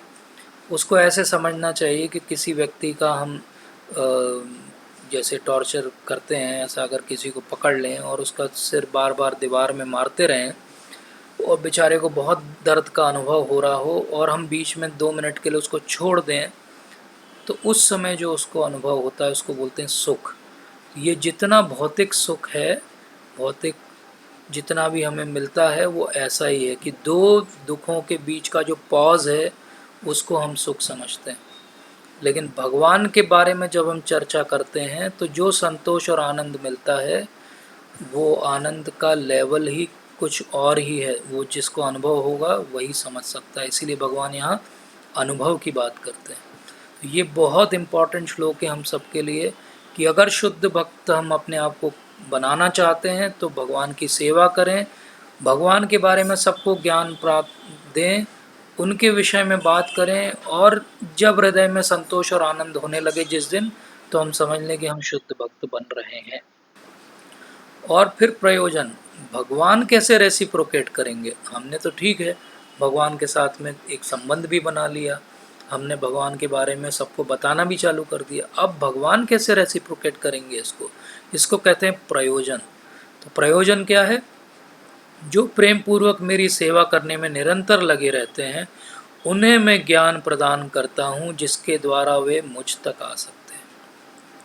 उसको ऐसे समझना चाहिए कि किसी व्यक्ति का हम जैसे टॉर्चर करते हैं, ऐसा अगर किसी को पकड़ लें और उसका सिर बार बार दीवार में मारते रहें और बेचारे को बहुत दर्द का अनुभव हो रहा हो और हम बीच में 2 मिनट के लिए उसको छोड़ दें, तो उस समय जो उसको अनुभव होता है उसको बोलते हैं सुख। ये जितना भौतिक सुख है, भौतिक जितना भी हमें मिलता है वो ऐसा ही है कि 2 दुखों के बीच का जो पॉज है उसको हम सुख समझते हैं। लेकिन भगवान के बारे में जब हम चर्चा करते हैं तो जो संतोष और आनंद मिलता है वो आनंद का लेवल ही कुछ और ही है। वो जिसको अनुभव होगा वही समझ सकता है, इसीलिए भगवान यहाँ अनुभव की बात करते हैं। तो ये बहुत इम्पॉर्टेंट श्लोक है हम सबके लिए कि अगर शुद्ध भक्त हम अपने आप को बनाना चाहते हैं तो भगवान की सेवा करें, भगवान के बारे में सबको ज्ञान प्राप्त दें, उनके विषय में बात करें, और जब हृदय में संतोष और आनंद होने लगे जिस दिन, तो हम समझ लें कि हम शुद्ध भक्त बन रहे हैं। और फिर प्रयोजन, भगवान कैसे रेसिप्रोकेट करेंगे? हमने तो ठीक है भगवान के साथ में एक संबंध भी बना लिया, हमने भगवान के बारे में सबको बताना भी चालू कर दिया, अब भगवान कैसे रेसिप्रोकेट करेंगे इसको कहते हैं प्रयोजन। तो प्रयोजन क्या है? जो प्रेम पूर्वक मेरी सेवा करने में निरंतर लगे रहते हैं उन्हें मैं ज्ञान प्रदान करता हूँ जिसके द्वारा वे मुझ तक आ सकते हैं।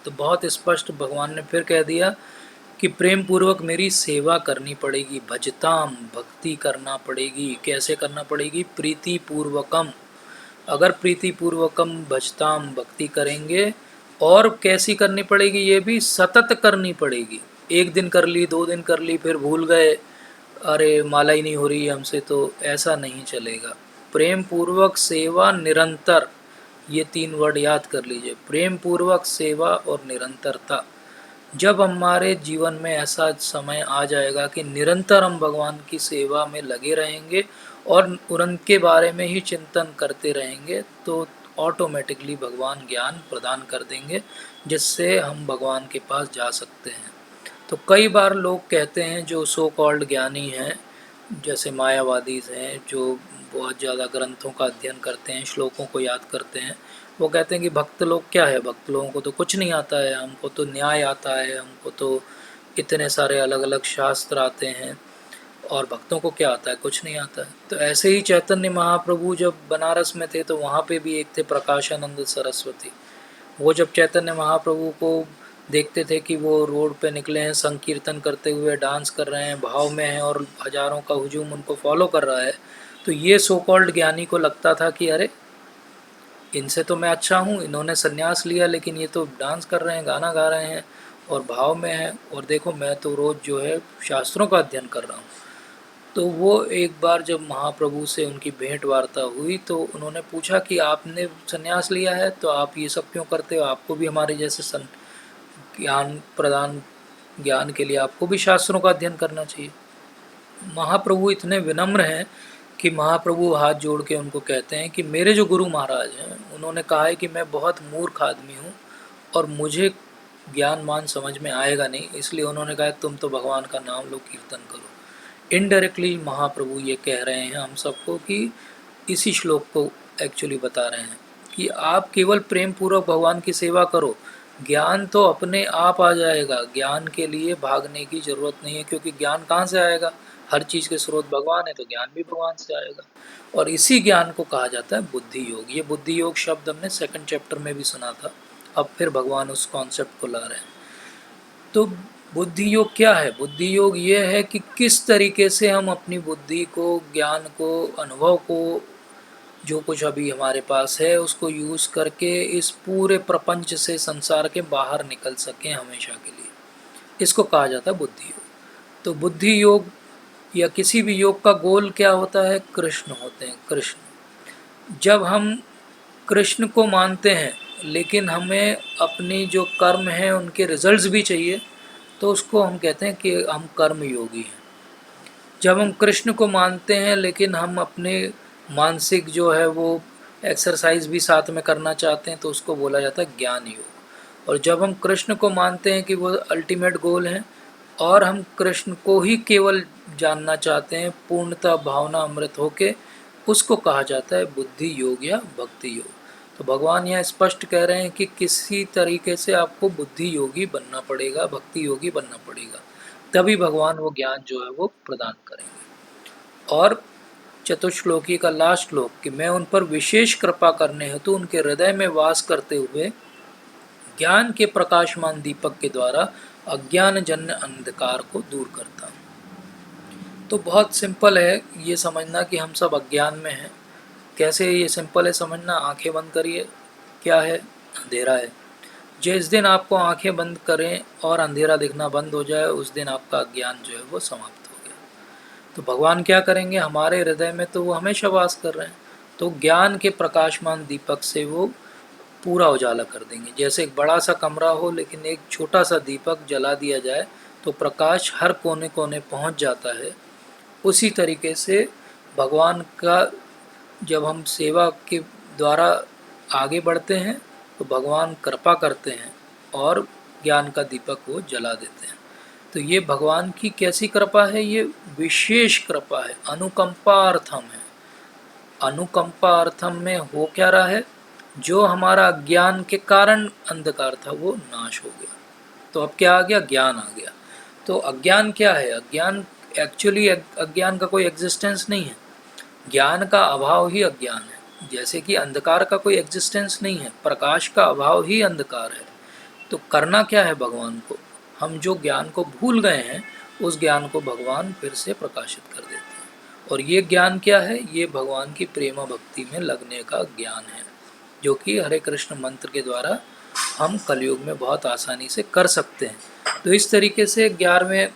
तो बहुत स्पष्ट भगवान ने फिर कह दिया कि प्रेम पूर्वक मेरी सेवा करनी पड़ेगी, भजताम, भक्ति करना पड़ेगी। कैसे करना पड़ेगी? प्रीति पूर्वकम। अगर प्रीति पूर्वकम भजताम भक्ति करेंगे, और कैसी करनी पड़ेगी? ये भी सतत करनी पड़ेगी। एक दिन कर ली, 2 दिन कर ली, फिर भूल गए, अरे माला ही नहीं हो रही हमसे, तो ऐसा नहीं चलेगा। प्रेम पूर्वक सेवा, निरंतर, ये 3 वर्ड याद कर लीजिए, प्रेम पूर्वक सेवा और निरंतरता। जब हमारे जीवन में ऐसा समय आ जाएगा कि निरंतर हम भगवान की सेवा में लगे रहेंगे और उनके बारे में ही चिंतन करते रहेंगे, तो ऑटोमेटिकली भगवान ज्ञान प्रदान कर देंगे जिससे हम भगवान के पास जा सकते हैं। तो कई बार लोग कहते हैं जो सो कॉल्ड ज्ञानी हैं, जैसे मायावादी हैं, जो बहुत ज़्यादा ग्रंथों का अध्ययन करते हैं, श्लोकों को याद करते हैं, वो कहते हैं कि भक्त लोग क्या है, भक्त लोगों को तो कुछ नहीं आता है, हमको तो न्याय आता है, हमको तो इतने सारे अलग अलग शास्त्र आते हैं, और भक्तों को क्या आता है? कुछ नहीं आता है। तो ऐसे ही चैतन्य महाप्रभु जब बनारस में थे तो वहाँ पे भी एक थे प्रकाशानंद सरस्वती। वो जब चैतन्य महाप्रभु को देखते थे कि वो रोड पे निकले हैं, संकीर्तन करते हुए डांस कर रहे हैं, भाव में हैं, और हजारों का हुजूम उनको फॉलो कर रहा है, तो ये सो कॉल्ड ज्ञानी को लगता था कि अरे इनसे तो मैं अच्छा हूँ, इन्होंने संन्यास लिया लेकिन ये तो डांस कर रहे हैं, गाना गा रहे हैं और भाव में हैं, और देखो मैं तो रोज़ जो है शास्त्रों का अध्ययन कर रहा हूँ। तो वो एक बार जब महाप्रभु से उनकी भेंट वार्ता हुई तो उन्होंने पूछा कि आपने संन्यास लिया है तो आप ये सब क्यों करते हो, आपको भी हमारे जैसे ज्ञान प्रदान ज्ञान के लिए आपको भी शास्त्रों का अध्ययन करना चाहिए। महाप्रभु इतने विनम्र हैं कि महाप्रभु हाथ जोड़ के उनको कहते हैं कि मेरे जो गुरु महाराज हैं उन्होंने कहा है कि मैं बहुत मूर्ख आदमी हूँ और मुझे ज्ञान मान समझ में आएगा नहीं, इसलिए उन्होंने कहा तुम तो भगवान का नाम लो, कीर्तन करो। इनडायरेक्टली महाप्रभु ये कह रहे हैं हम सबको कि इसी श्लोक को एक्चुअली बता रहे हैं कि आप केवल प्रेम पूर्वक भगवान की सेवा करो, ज्ञान तो अपने आप आ जाएगा। ज्ञान के लिए भागने की जरूरत नहीं है, क्योंकि ज्ञान कहाँ से आएगा? हर चीज़ के स्रोत भगवान है, तो ज्ञान भी भगवान से आएगा। और इसी ज्ञान को कहा जाता है बुद्धि योग। ये बुद्धि योग शब्द हमने सेकंड चैप्टर में भी सुना था, अब फिर भगवान उस कॉन्सेप्ट को ला रहे हैं। तो बुद्धि योग क्या है? बुद्धि योग ये है कि किस तरीके से हम अपनी बुद्धि को, ज्ञान को, अनुभव को, जो कुछ अभी हमारे पास है उसको यूज़ करके इस पूरे प्रपंच से, संसार के बाहर निकल सकें हमेशा के लिए। इसको कहा जाता है बुद्धि योग। तो बुद्धि योग या किसी भी योग का गोल क्या होता है? कृष्ण होते हैं, कृष्ण। जब हम कृष्ण को मानते हैं लेकिन हमें अपनी जो कर्म हैं उनके रिजल्ट्स भी चाहिए, तो उसको हम कहते हैं कि हम कर्म योगी हैं। जब हम कृष्ण को मानते हैं लेकिन हम अपने मानसिक जो है वो एक्सरसाइज भी साथ में करना चाहते हैं, तो उसको बोला जाता है ज्ञान योग। और जब हम कृष्ण को मानते हैं कि वो अल्टीमेट गोल हैं और हम कृष्ण को ही केवल जानना चाहते हैं पूर्णतः भावना अमृत होके, उसको कहा जाता है बुद्धि योग या भक्ति योग। तो भगवान यहाँ स्पष्ट कह रहे हैं कि किसी तरीके से आपको बुद्धि योगी बनना पड़ेगा, भक्ति योगी बनना पड़ेगा, तभी भगवान वो ज्ञान जो है वो प्रदान करेंगे। और चतुश्लोकी का लास्ट श्लोक कि मैं उन पर विशेष कृपा करने हेतु उनके हृदय में वास करते हुए ज्ञान के प्रकाशमान दीपक के द्वारा अज्ञान जन्य अंधकार को दूर करता हूँ। तो बहुत सिंपल है ये समझना कि हम सब अज्ञान में हैं। कैसे ये सिंपल है समझना? आंखें बंद करिए, क्या है? अंधेरा है। जिस दिन आपको आंखें बंद करें और अंधेरा दिखना बंद हो जाए, उस दिन आपका अज्ञान जो है वो समाप्त हो गया। तो भगवान क्या करेंगे? हमारे हृदय में तो वो हमेशा वास कर रहे हैं, तो ज्ञान के प्रकाशमान दीपक से वो पूरा उजाला कर देंगे। जैसे एक बड़ा सा कमरा हो लेकिन एक छोटा सा दीपक जला दिया जाए तो प्रकाश हर कोने कोने पहुंच जाता है। उसी तरीके से भगवान का जब हम सेवा के द्वारा आगे बढ़ते हैं तो भगवान कृपा करते हैं और ज्ञान का दीपक वो जला देते हैं। तो ये भगवान की कैसी कृपा है? ये विशेष कृपा है, अनुकंपार्थम है। अनुकंपार्थम में हो क्या रहा है? जो हमारा अज्ञान के कारण अंधकार था वो नाश हो गया, तो अब क्या आ गया? ज्ञान आ गया। तो अज्ञान क्या है? अज्ञान एक्चुअली अज्ञान का कोई एग्जिस्टेंस नहीं है, ज्ञान का अभाव ही अज्ञान है। जैसे कि अंधकार का कोई एग्जिस्टेंस नहीं है, प्रकाश का अभाव ही अंधकार है। तो करना क्या है भगवान को? हम जो ज्ञान को भूल गए हैं उस ज्ञान को भगवान फिर से प्रकाशित कर देते हैं। और ये ज्ञान क्या है? ये भगवान की प्रेम भक्ति में लगने का ज्ञान है, जो कि हरे कृष्ण मंत्र के द्वारा हम कलयुग में बहुत आसानी से कर सकते हैं। तो इस तरीके से 11वें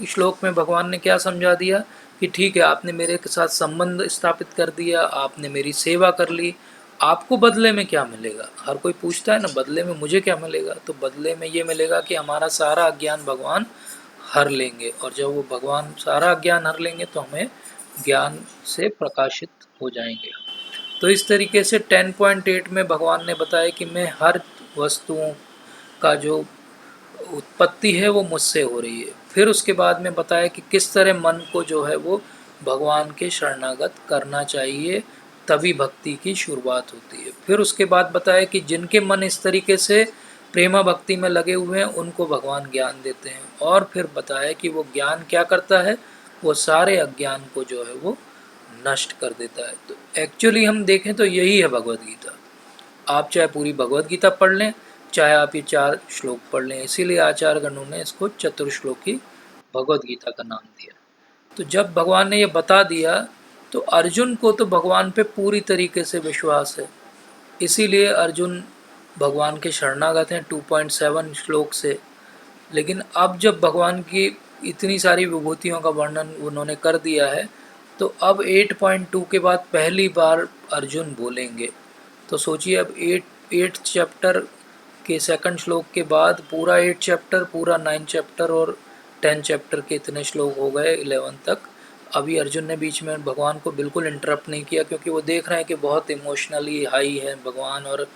श्लोक में भगवान ने क्या समझा दिया कि ठीक है, आपने मेरे के साथ संबंध स्थापित कर दिया, आपने मेरी सेवा कर ली, आपको बदले में क्या मिलेगा? हर कोई पूछता है ना, बदले में मुझे क्या मिलेगा? तो बदले में ये मिलेगा कि हमारा सारा अज्ञान भगवान हर लेंगे, और जब वो भगवान सारा अज्ञान हर लेंगे तो हमें ज्ञान से प्रकाशित हो जाएंगे। तो इस तरीके से 10.8 में भगवान ने बताया कि मैं हर वस्तुओं का जो उत्पत्ति है वो मुझसे हो रही है। फिर उसके बाद में बताया कि किस तरह मन को जो है वो भगवान के शरणागत करना चाहिए, तभी भक्ति की शुरुआत होती है। फिर उसके बाद बताया कि जिनके मन इस तरीके से प्रेमा भक्ति में लगे हुए हैं उनको भगवान ज्ञान देते हैं। और फिर बताया कि वो ज्ञान क्या करता है? वो सारे अज्ञान को जो है वो नष्ट कर देता है। तो एक्चुअली हम देखें तो यही है भगवद गीता। आप चाहे पूरी भगवद गीता पढ़ लें, चाहे आप ये 4 श्लोक पढ़ लें, इसीलिए आचार्यगणों ने इसको चतुर्श्लोकी भगवद गीता का नाम दिया। तो जब भगवान ने ये बता दिया तो अर्जुन को तो भगवान पे पूरी तरीके से विश्वास है, इसीलिए अर्जुन भगवान के शरणागत हैं 2.7 श्लोक से। लेकिन अब जब भगवान की इतनी सारी विभूतियों का वर्णन उन्होंने कर दिया है, तो अब 8.2 के बाद पहली बार अर्जुन बोलेंगे। तो सोचिए अब 8 चैप्टर के सेकंड श्लोक के बाद पूरा 8 चैप्टर, पूरा 9 चैप्टर और 10 चैप्टर के इतने श्लोक हो गए 11 तक। अभी अर्जुन ने बीच में भगवान को बिल्कुल इंटरप्ट नहीं किया, क्योंकि वो देख रहे हैं कि बहुत इमोशनली हाई है भगवान और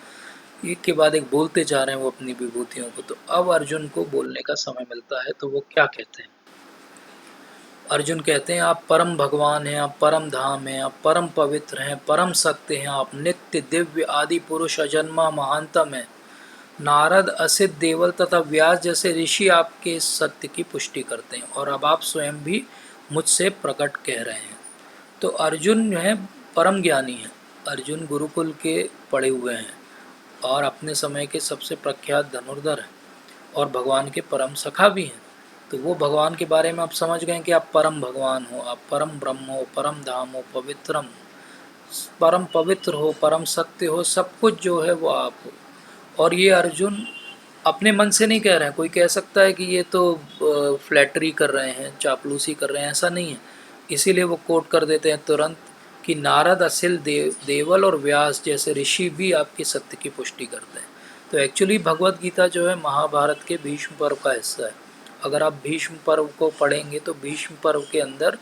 एक के बाद एक बोलते जा रहे हैं वो अपनी विभूतियों को। तो अब अर्जुन को बोलने का समय मिलता है, तो वो क्या कहते हैं। अर्जुन कहते हैं, आप परम भगवान हैं, आप परम धाम हैं, आप परम पवित्र हैं, परम सत्य हैं, आप नित्य दिव्य आदि पुरुष अजन्मा महानतम हैं। नारद, असित, देवल तथा व्यास जैसे ऋषि आपके सत्य की पुष्टि करते हैं और अब आप स्वयं भी मुझसे प्रकट कह रहे हैं। तो अर्जुन जो है परम ज्ञानी है। अर्जुन गुरुकुल के पढ़े हुए हैं और अपने समय के सबसे प्रख्यात धनुर्धर हैं और भगवान के परम सखा भी हैं। तो वो भगवान के बारे में आप समझ गए कि आप परम भगवान हो, आप परम ब्रह्म हो, परम धाम हो, पवित्रम, परम पवित्र हो, परम सत्य हो, सब कुछ जो है वो आप हो। और ये अर्जुन अपने मन से नहीं कह रहे हैं। कोई कह सकता है कि ये तो फ्लैटरी कर रहे हैं, चापलूसी कर रहे हैं, ऐसा नहीं है। इसीलिए वो कोट कर देते हैं तुरंत कि नारद, असिल, देवल और व्यास जैसे ऋषि भी आपके सत्य की पुष्टि करते हैं। तो एक्चुअली भगवत गीता जो है महाभारत के भीष्म पर्व का हिस्सा है। अगर आप भीष्म पर्व को पढ़ेंगे तो भीष्म पर्व के अंदर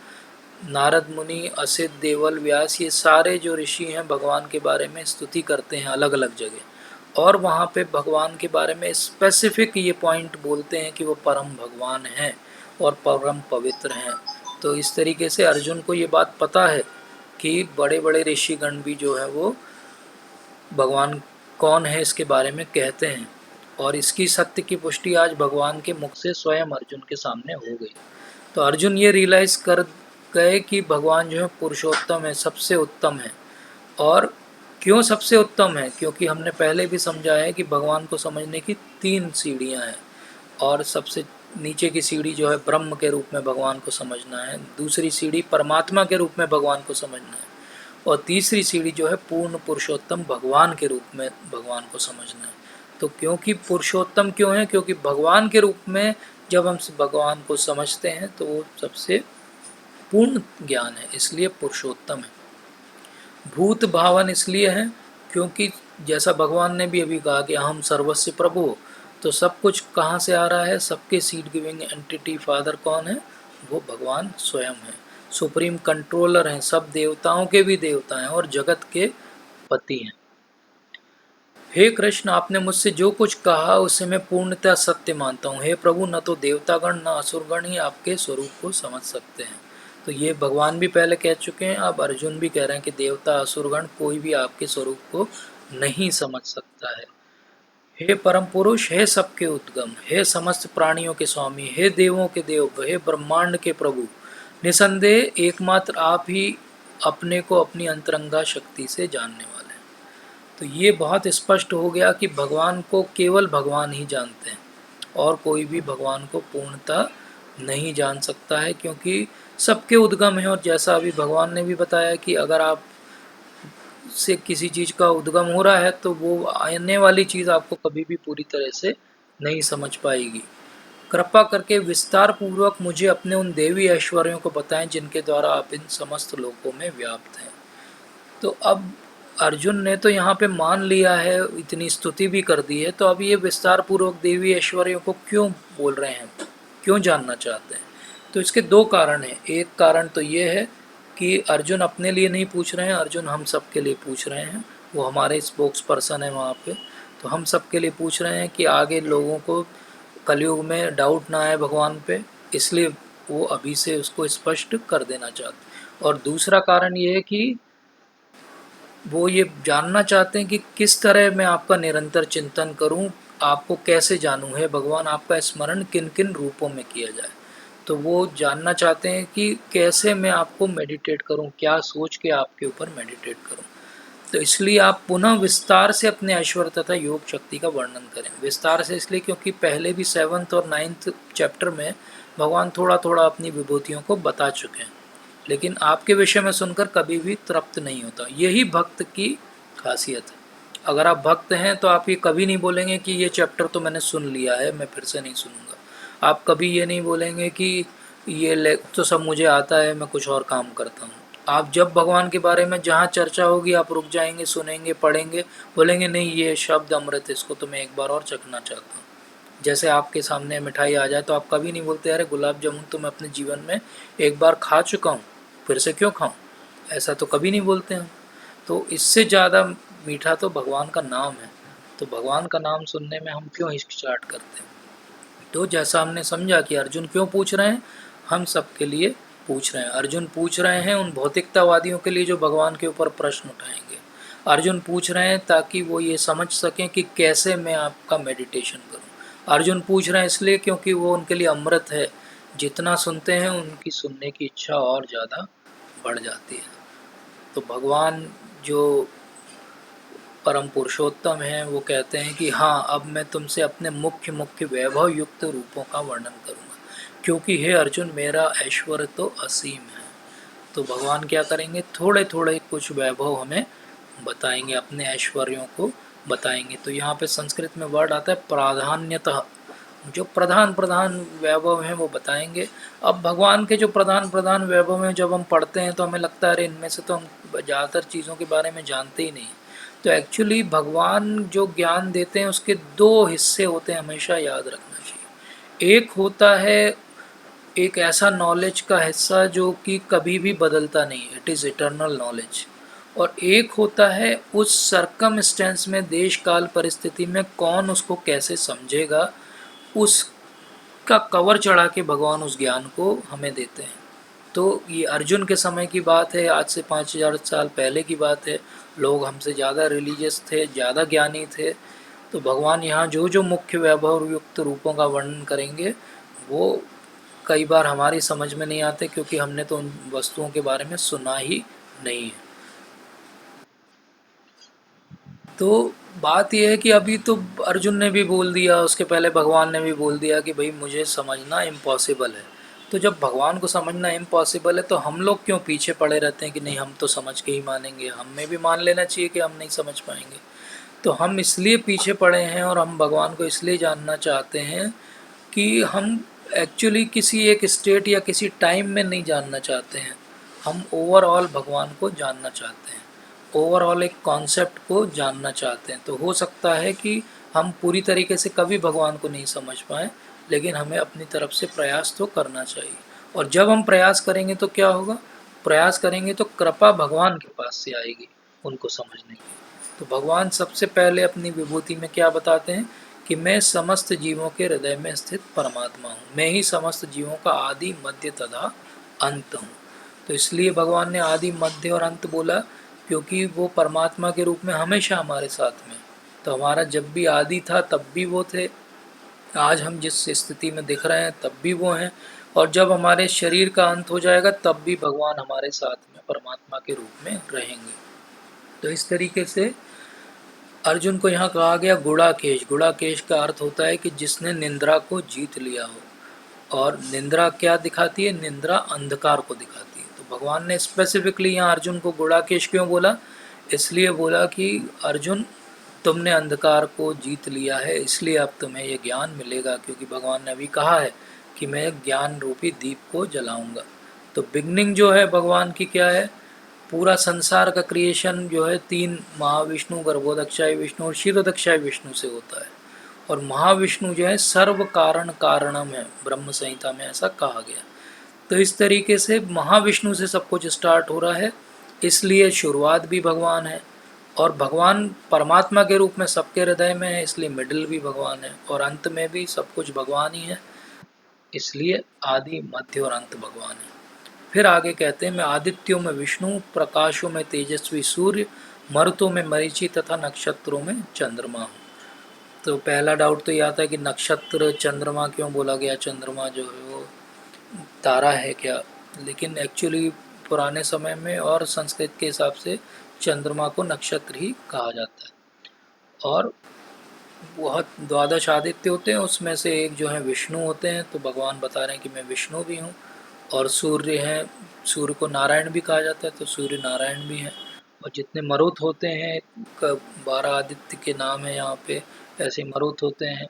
नारद मुनि, असित, देवल, व्यास ये सारे जो ऋषि हैं भगवान के बारे में स्तुति करते हैं अलग अलग जगह, और वहाँ पे भगवान के बारे में स्पेसिफिक ये पॉइंट बोलते हैं कि वो परम भगवान हैं और परम पवित्र हैं। तो इस तरीके से अर्जुन को ये बात पता है कि बड़े बड़े ऋषिगण भी जो है वो भगवान कौन है इसके बारे में कहते हैं, और इसकी सत्य की पुष्टि आज भगवान के मुख से स्वयं अर्जुन के सामने हो गई। तो अर्जुन ये रियलाइज़ कर गए कि भगवान जो है पुरुषोत्तम है, सबसे उत्तम है। और क्यों सबसे उत्तम है? क्योंकि हमने पहले भी समझा है कि भगवान को समझने की 3 सीढ़ियाँ हैं, और सबसे नीचे की सीढ़ी जो है ब्रह्म के रूप में भगवान को समझना है, दूसरी सीढ़ी परमात्मा के रूप में भगवान को समझना है, और तीसरी सीढ़ी जो है पूर्ण पुरुषोत्तम भगवान के रूप में भगवान को समझना है। तो क्योंकि पुरुषोत्तम क्यों है? क्योंकि भगवान के रूप में जब हम भगवान को समझते हैं तो वो सबसे पूर्ण ज्ञान है, इसलिए पुरुषोत्तम है। भूत भावन इसलिए है क्योंकि जैसा भगवान ने भी अभी कहा कि हम सर्वस्व प्रभु, तो सब कुछ कहाँ से आ रहा है? सबके सीड गिविंग एंटिटी फादर कौन है? वो भगवान स्वयं है, सुप्रीम कंट्रोलर हैं, सब देवताओं के भी देवता हैं और जगत के पति हैं। हे कृष्ण, आपने मुझसे जो कुछ कहा उसे मैं पूर्णतः सत्य मानता हूँ। हे प्रभु, न तो देवतागण न असुरगण ही आपके स्वरूप को समझ सकते हैं। तो ये भगवान भी पहले कह चुके हैं, अब अर्जुन भी कह रहे हैं कि देवता असुरगण कोई भी आपके स्वरूप को नहीं समझ सकता है। हे परम पुरुष, हे सबके उद्गम, हे समस्त प्राणियों के स्वामी, हे देवों के देव, हे ब्रह्मांड के प्रभु, निसंदेह एकमात्र आप ही अपने को अपनी अंतरंगा शक्ति से जानने वाले हैं। तो ये बहुत स्पष्ट हो गया कि भगवान को केवल भगवान ही जानते हैं और कोई भी भगवान को पूर्णतः नहीं जान सकता है, क्योंकि सबके उद्गम है। और जैसा अभी भगवान ने भी बताया कि अगर आप से किसी चीज़ का उद्गम हो रहा है तो वो आने वाली चीज़ आपको कभी भी पूरी तरह से नहीं समझ पाएगी। कृपा करके विस्तार पूर्वक मुझे अपने उन देवी ऐश्वर्यों को बताएं जिनके द्वारा आप इन समस्त लोकों में व्याप्त हैं। तो अब अर्जुन ने तो यहाँ पे मान लिया है, इतनी स्तुति भी कर दी है, तो अब ये विस्तार पूर्वक देवी ऐश्वर्यों को क्यों बोल रहे हैं, क्यों जानना चाहते हैं? तो इसके 2 कारण हैं। एक कारण तो ये है कि अर्जुन अपने लिए नहीं पूछ रहे हैं, अर्जुन हम सब के लिए पूछ रहे हैं। वो हमारे स्पोक्स पर्सन है वहाँ पे, तो हम सब के लिए पूछ रहे हैं कि आगे लोगों को कलयुग में डाउट ना आए भगवान पे, इसलिए वो अभी से उसको स्पष्ट कर देना चाहते। और दूसरा कारण ये है कि वो ये जानना चाहते हैं कि किस तरह मैं आपका निरंतर चिंतन करूं, आपको कैसे जानूं, है भगवान आपका स्मरण किन किन रूपों में किया जाए। तो वो जानना चाहते हैं कि कैसे मैं आपको मेडिटेट करूं, क्या सोच के आपके ऊपर मेडिटेट करूं। तो इसलिए आप पुनः विस्तार से अपने ऐश्वर्य तथा योग शक्ति का वर्णन करें। विस्तार से इसलिए क्योंकि पहले भी 7th और 9th चैप्टर में भगवान थोड़ा थोड़ा अपनी विभूतियों को बता चुके हैं, लेकिन आपके विषय में सुनकर कभी भी तृप्त नहीं होता। यही भक्त की खासियत है। अगर आप भक्त हैं तो आप ये कभी नहीं बोलेंगे कि ये चैप्टर तो मैंने सुन लिया है, मैं फिर से नहीं सुनूंगा। आप कभी ये नहीं बोलेंगे कि ये तो सब मुझे आता है, मैं कुछ और काम करता हूँ। आप जब भगवान के बारे में जहाँ चर्चा होगी आप रुक जाएंगे, सुनेंगे, पढ़ेंगे, बोलेंगे नहीं ये शब्द अमृत है, इसको तो मैं एक बार और चखना चाहता हूँ। जैसे आपके सामने मिठाई आ जाए तो आप कभी नहीं बोलते अरे गुलाब जामुन तो मैं अपने जीवन में एक बार खा चुका हूँ, फिर से क्यों खाऊं, ऐसा तो कभी नहीं बोलते हम। तो इससे ज़्यादा मीठा तो भगवान का नाम है, तो भगवान का नाम सुनने में हम क्यों हिचकिचाहट करते हैं। तो जैसा हमने समझा कि अर्जुन क्यों पूछ रहे हैं, हम सबके लिए पूछ रहे हैं। अर्जुन पूछ रहे हैं उन भौतिकतावादियों के लिए जो भगवान के ऊपर प्रश्न उठाएंगे। अर्जुन पूछ रहे हैं ताकि वो ये समझ सकें कि कैसे मैं आपका मेडिटेशन करूं। अर्जुन पूछ रहे हैं इसलिए क्योंकि वो उनके लिए अमृत है, जितना सुनते हैं उनकी सुनने की इच्छा और ज़्यादा बढ़ जाती है। तो भगवान जो परम पुरुषोत्तम हैं वो कहते हैं कि हाँ अब मैं तुमसे अपने मुख्य मुख्य वैभव युक्त रूपों का वर्णन करूँगा, क्योंकि हे अर्जुन मेरा ऐश्वर्य तो असीम है। तो भगवान क्या करेंगे, थोड़े थोड़े कुछ वैभव हमें बताएंगे, अपने ऐश्वर्यों को बताएंगे। तो यहाँ पे संस्कृत में वर्ड आता है प्राधान्यतः, जो प्रधान प्रधान वैभव हैं वो बताएंगे। अब भगवान के जो प्रधान प्रधान वैभव हैं जब हम पढ़ते हैं तो हमें लगता है अरे इनमें से तो हम ज़्यादातर चीज़ों के बारे में जानते ही नहीं। तो एक्चुअली भगवान जो ज्ञान देते हैं उसके दो हिस्से होते हैं, हमेशा याद रखना चाहिए। एक होता है एक ऐसा नॉलेज का हिस्सा जो कि कभी भी बदलता नहीं, इट इज़ इटर्नल नॉलेज। और एक होता है उस सरकमस्टेंस में, देश काल परिस्थिति में कौन उसको कैसे समझेगा, उसका कवर चढ़ा के भगवान उस ज्ञान को हमें देते हैं। तो ये अर्जुन के समय की बात है, आज से 5000 साल पहले की बात है। लोग हमसे ज़्यादा रिलीजियस थे, ज़्यादा ज्ञानी थे। तो भगवान यहाँ जो जो मुख्य वैभव युक्त रूपों का वर्णन करेंगे वो कई बार हमारी समझ में नहीं आते, क्योंकि हमने तो उन वस्तुओं के बारे में सुना ही नहीं है। तो बात यह है कि अभी तो अर्जुन ने भी बोल दिया, उसके पहले भगवान ने भी बोल दिया कि भाई मुझे समझना इम्पॉसिबल है। तो जब भगवान को समझना इम्पॉसिबल है तो हम लोग क्यों पीछे पड़े रहते हैं कि नहीं हम तो समझ के ही मानेंगे, हमें भी मान लेना चाहिए कि हम नहीं समझ पाएंगे। तो हम इसलिए पीछे पड़े हैं और हम भगवान को इसलिए जानना चाहते हैं कि हम एक्चुअली किसी एक स्टेट या किसी टाइम में नहीं जानना चाहते हैं, हम ओवरऑल भगवान को जानना चाहते हैं, ओवरऑल एक कॉन्सेप्ट को जानना चाहते हैं। तो हो सकता है कि हम पूरी तरीके से कभी भगवान को नहीं समझ पाएँ, लेकिन हमें अपनी तरफ से प्रयास तो करना चाहिए। और जब हम प्रयास करेंगे तो क्या होगा, प्रयास करेंगे तो कृपा भगवान के पास से आएगी उनको समझने की। तो भगवान सबसे पहले अपनी विभूति में क्या बताते हैं कि मैं समस्त जीवों के हृदय में स्थित परमात्मा हूँ, मैं ही समस्त जीवों का आदि मध्य तथा अंत हूँ। तो इसलिए भगवान ने आदि मध्य और अंत बोला, क्योंकि वो परमात्मा के रूप में हमेशा हमारे साथ में। तो हमारा जब भी आदि था तब भी वो थे, आज हम जिस स्थिति में दिख रहे हैं तब भी वो हैं, और जब हमारे शरीर का अंत हो जाएगा तब भी भगवान हमारे साथ में परमात्मा के रूप में रहेंगे। तो इस तरीके से अर्जुन को यहाँ कहा गया गुड़ाकेश। गुड़ाकेश का अर्थ होता है कि जिसने निंद्रा को जीत लिया हो। और निंद्रा क्या दिखाती है, निंद्रा अंधकार को दिखाती है। तो भगवान ने स्पेसिफिकली यहाँ अर्जुन को गुड़ाकेश क्यों बोला, इसलिए बोला कि अर्जुन तुमने अंधकार को जीत लिया है, इसलिए अब तुम्हें ये ज्ञान मिलेगा, क्योंकि भगवान ने अभी कहा है कि मैं ज्ञान रूपी दीप को जलाऊंगा। तो बिगनिंग जो है भगवान की क्या है, पूरा संसार का क्रिएशन जो है तीन महाविष्णु, गर्भोदक्षाय विष्णु और क्षीरोदक्षाय विष्णु से होता है। और महाविष्णु जो है सर्व कारण कारणम है, ब्रह्म संहिता में ऐसा कहा गया। तो इस तरीके से महाविष्णु से सब कुछ स्टार्ट हो रहा है, इसलिए शुरुआत भी भगवान है। और भगवान परमात्मा के रूप में सबके हृदय में है, इसलिए मिडिल भी भगवान है, और अंत में भी सब कुछ भगवान ही है, इसलिए आदि मध्य और अंत भगवान है। फिर आगे कहते हैं मैं आदित्यों में विष्णु, प्रकाशों में तेजस्वी सूर्य, मरुतों में मरीचि तथा नक्षत्रों में चंद्रमा हूँ। तो पहला डाउट तो यह आता है कि नक्षत्र चंद्रमा क्यों बोला गया, चंद्रमा जो है वो तारा है क्या। लेकिन एक्चुअली पुराने समय में और संस्कृत के हिसाब से चंद्रमा को नक्षत्र ही कहा जाता है। और बहुत द्वादश आदित्य होते हैं, उसमें से एक जो है विष्णु होते हैं। तो भगवान बता रहे हैं कि मैं विष्णु भी हूँ। और सूर्य हैं, सूर्य को नारायण भी कहा जाता है, तो सूर्य नारायण भी हैं। और जितने मरुत होते हैं, 12 आदित्य के नाम है यहाँ पे, ऐसे मरुत होते हैं।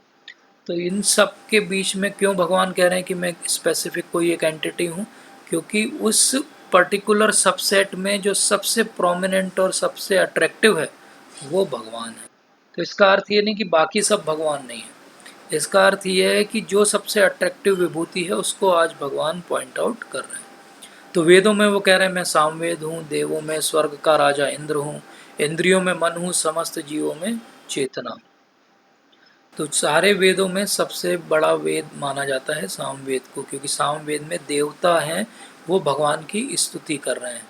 तो इन सब के बीच में क्यों भगवान कह रहे हैं कि मैं स्पेसिफिक कोई एक एंटिटी हूँ, क्योंकि उस पर्टिकुलर सबसेट में जो सबसे प्रोमिनेंट और सबसे अट्रैक्टिव है वो भगवान है। तो इसका अर्थ ये नहीं कि बाकी सब भगवान नहीं है, इसका अर्थ ये है कि जो सबसे अट्रैक्टिव विभूति है उसको आज भगवान पॉइंट आउट कर रहे हैं। तो वेदों में वो कह रहे हैं मैं सामवेद हूँ, देवों में स्वर्ग का राजा इंद्र हूँ, इंद्रियों में मन हूँ, समस्त जीवों में चेतना। तो सारे वेदों में सबसे बड़ा वेद माना जाता है सामवेद को, क्योंकि सामवेद में देवता हैं वो भगवान की स्तुति कर रहे हैं।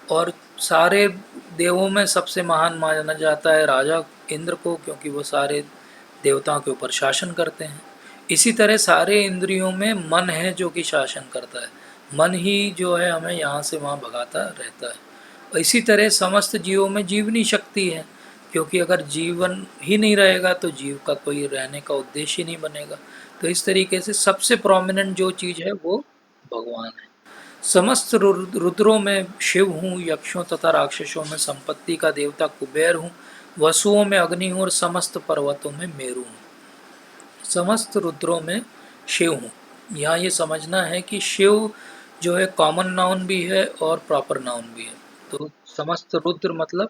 और सारे देवों में सबसे महान माना जाता है राजा इंद्र को, क्योंकि वो सारे देवताओं के ऊपर शासन करते हैं। इसी तरह सारे इंद्रियों में मन है जो कि शासन करता है, मन ही जो है हमें यहाँ से वहाँ भगाता रहता है। और इसी तरह समस्त जीवों में जीवनी शक्ति है, क्योंकि अगर जीवन ही नहीं रहेगा तो जीव का कोई रहने का उद्देश्य ही नहीं बनेगा। तो इस तरीके से सबसे प्रोमिनेंट जो चीज़ है वो भगवान है। समस्त रुद्रों में शिव हूँ, यक्षों तथा राक्षसों में संपत्ति का देवता कुबेर हूँ, वसुओं में अग्नि हूँ और समस्त पर्वतों में मेरु हूँ। समस्त रुद्रों में शिव हूँ, यहाँ ये समझना है कि शिव जो है कॉमन नाउन भी है और प्रॉपर नाउन भी है। तो समस्त रुद्र मतलब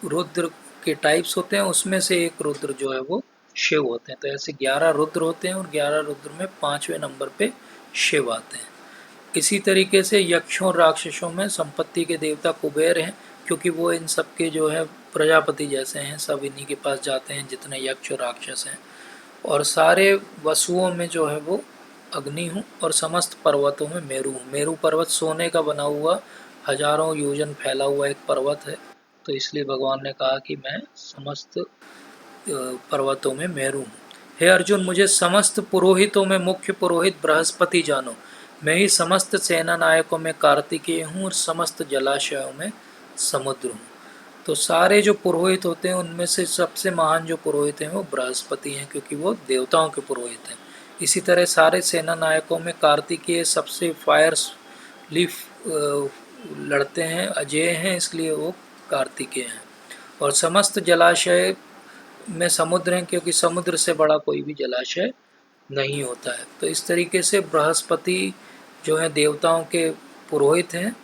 रुद्र के टाइप्स होते हैं, उसमें से एक रुद्र जो है वो शिव होते हैं। तो ऐसे 11 रुद्र होते हैं और 11 रुद्र में 5वें नंबर पे शिव आते हैं। इसी तरीके से यक्षों और राक्षसों में संपत्ति के देवता कुबेर हैं, क्योंकि वो इन सब के जो है प्रजापति जैसे हैं, सब इन्हीं के पास जाते हैं जितने यक्ष और राक्षस हैं। और सारे वसुओं में जो है वो अग्नि हूँ और समस्त पर्वतों में मेरु हूँ। मेरु पर्वत सोने का बना हुआ हजारों योजन फैला हुआ एक पर्वत है, तो इसलिए भगवान ने कहा कि मैं समस्त पर्वतों में मेरु हूँ। हे अर्जुन, मुझे समस्त पुरोहितों में मुख्य पुरोहित बृहस्पति जानो, मैं ही समस्त सेना नायकों में कार्तिकेय हूँ और समस्त जलाशयों में समुद्र हूँ। तो सारे जो पुरोहित होते हैं उनमें से सबसे महान जो पुरोहित हैं वो बृहस्पति हैं, क्योंकि वो देवताओं के पुरोहित हैं। इसी तरह सारे सेना नायकों में कार्तिकेय सबसे फायर लीफ लड़ते हैं, अजेय हैं, इसलिए वो कार्तिकेय हैं। और समस्त जलाशय में समुद्र हैं, क्योंकि समुद्र से बड़ा कोई भी जलाशय नहीं होता है। तो इस तरीके से बृहस्पति जो है देवताओं के पुरोहित हैं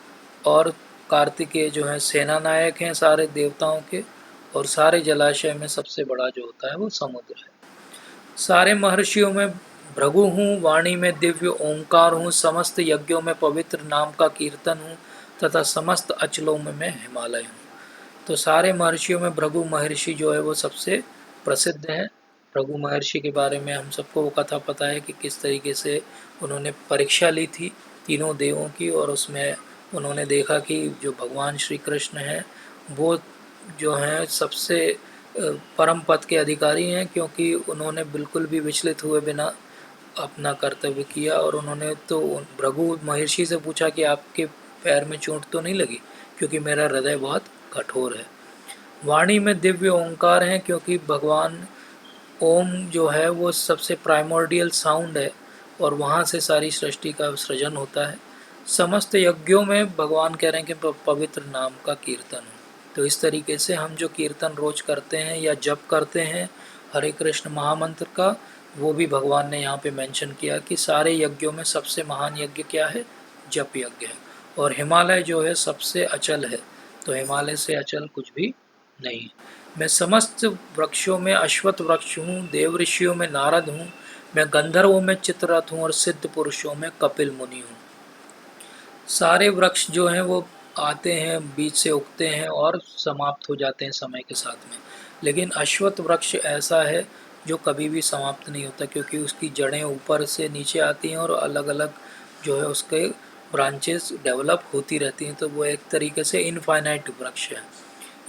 और कार्तिकेय जो है सेना नायक हैं सारे देवताओं के, और सारे जलाशय में सबसे बड़ा जो होता है वो समुद्र है। सारे महर्षियों में भृगु हूँ, वाणी में दिव्य ओंकार हूँ, समस्त यज्ञों में पवित्र नाम का कीर्तन हूँ तथा समस्त अचलों में मैं हिमालय हूँ। तो सारे महर्षियों में भृगु महर्षि जो है वो सबसे प्रसिद्ध हैं। भृगु महर्षि के बारे में हम सबको वो कथा पता है कि किस तरीके से उन्होंने परीक्षा ली थी तीनों देवों की, और उसमें उन्होंने देखा कि जो भगवान श्री कृष्ण हैं वो जो हैं सबसे परम पद के अधिकारी हैं, क्योंकि उन्होंने बिल्कुल भी विचलित हुए बिना अपना कर्तव्य किया। और उन्होंने तो भृगु महर्षि से पूछा कि आपके पैर में चोट तो नहीं लगी, क्योंकि मेरा हृदय बहुत कठोर है। वाणी में दिव्य ओंकार है, क्योंकि भगवान ओम जो है वो सबसे प्राइमोर्डियल साउंड है और वहाँ से सारी सृष्टि का सृजन होता है। समस्त यज्ञों में भगवान कह रहे हैं कि पवित्र नाम का कीर्तन हो। तो इस तरीके से हम जो कीर्तन रोज करते हैं या जप करते हैं हरे कृष्ण महामंत्र का, वो भी भगवान ने यहाँ पे मेंशन किया कि सारे यज्ञों में सबसे महान यज्ञ क्या है, जप यज्ञ है। और हिमालय जो है सबसे अचल है, तो हिमालय से अचल कुछ भी नहीं। मैं समस्त वृक्षों में अश्वत्थ वृक्ष हूँ, देव ऋषियों में नारद हूँ, मैं गंधर्वों में चित्ररथ हूँ और सिद्ध पुरुषों में कपिल मुनि हूँ। सारे वृक्ष जो हैं वो आते हैं, बीच से उगते हैं और समाप्त हो जाते हैं समय के साथ में, लेकिन अश्वत्थ वृक्ष ऐसा है जो कभी भी समाप्त नहीं होता, क्योंकि उसकी जड़ें ऊपर से नीचे आती हैं और अलग अलग जो है उसके ब्रांचेस डेवलप होती रहती हैं। तो वो एक तरीके से इनफाइनाइट वृक्ष है।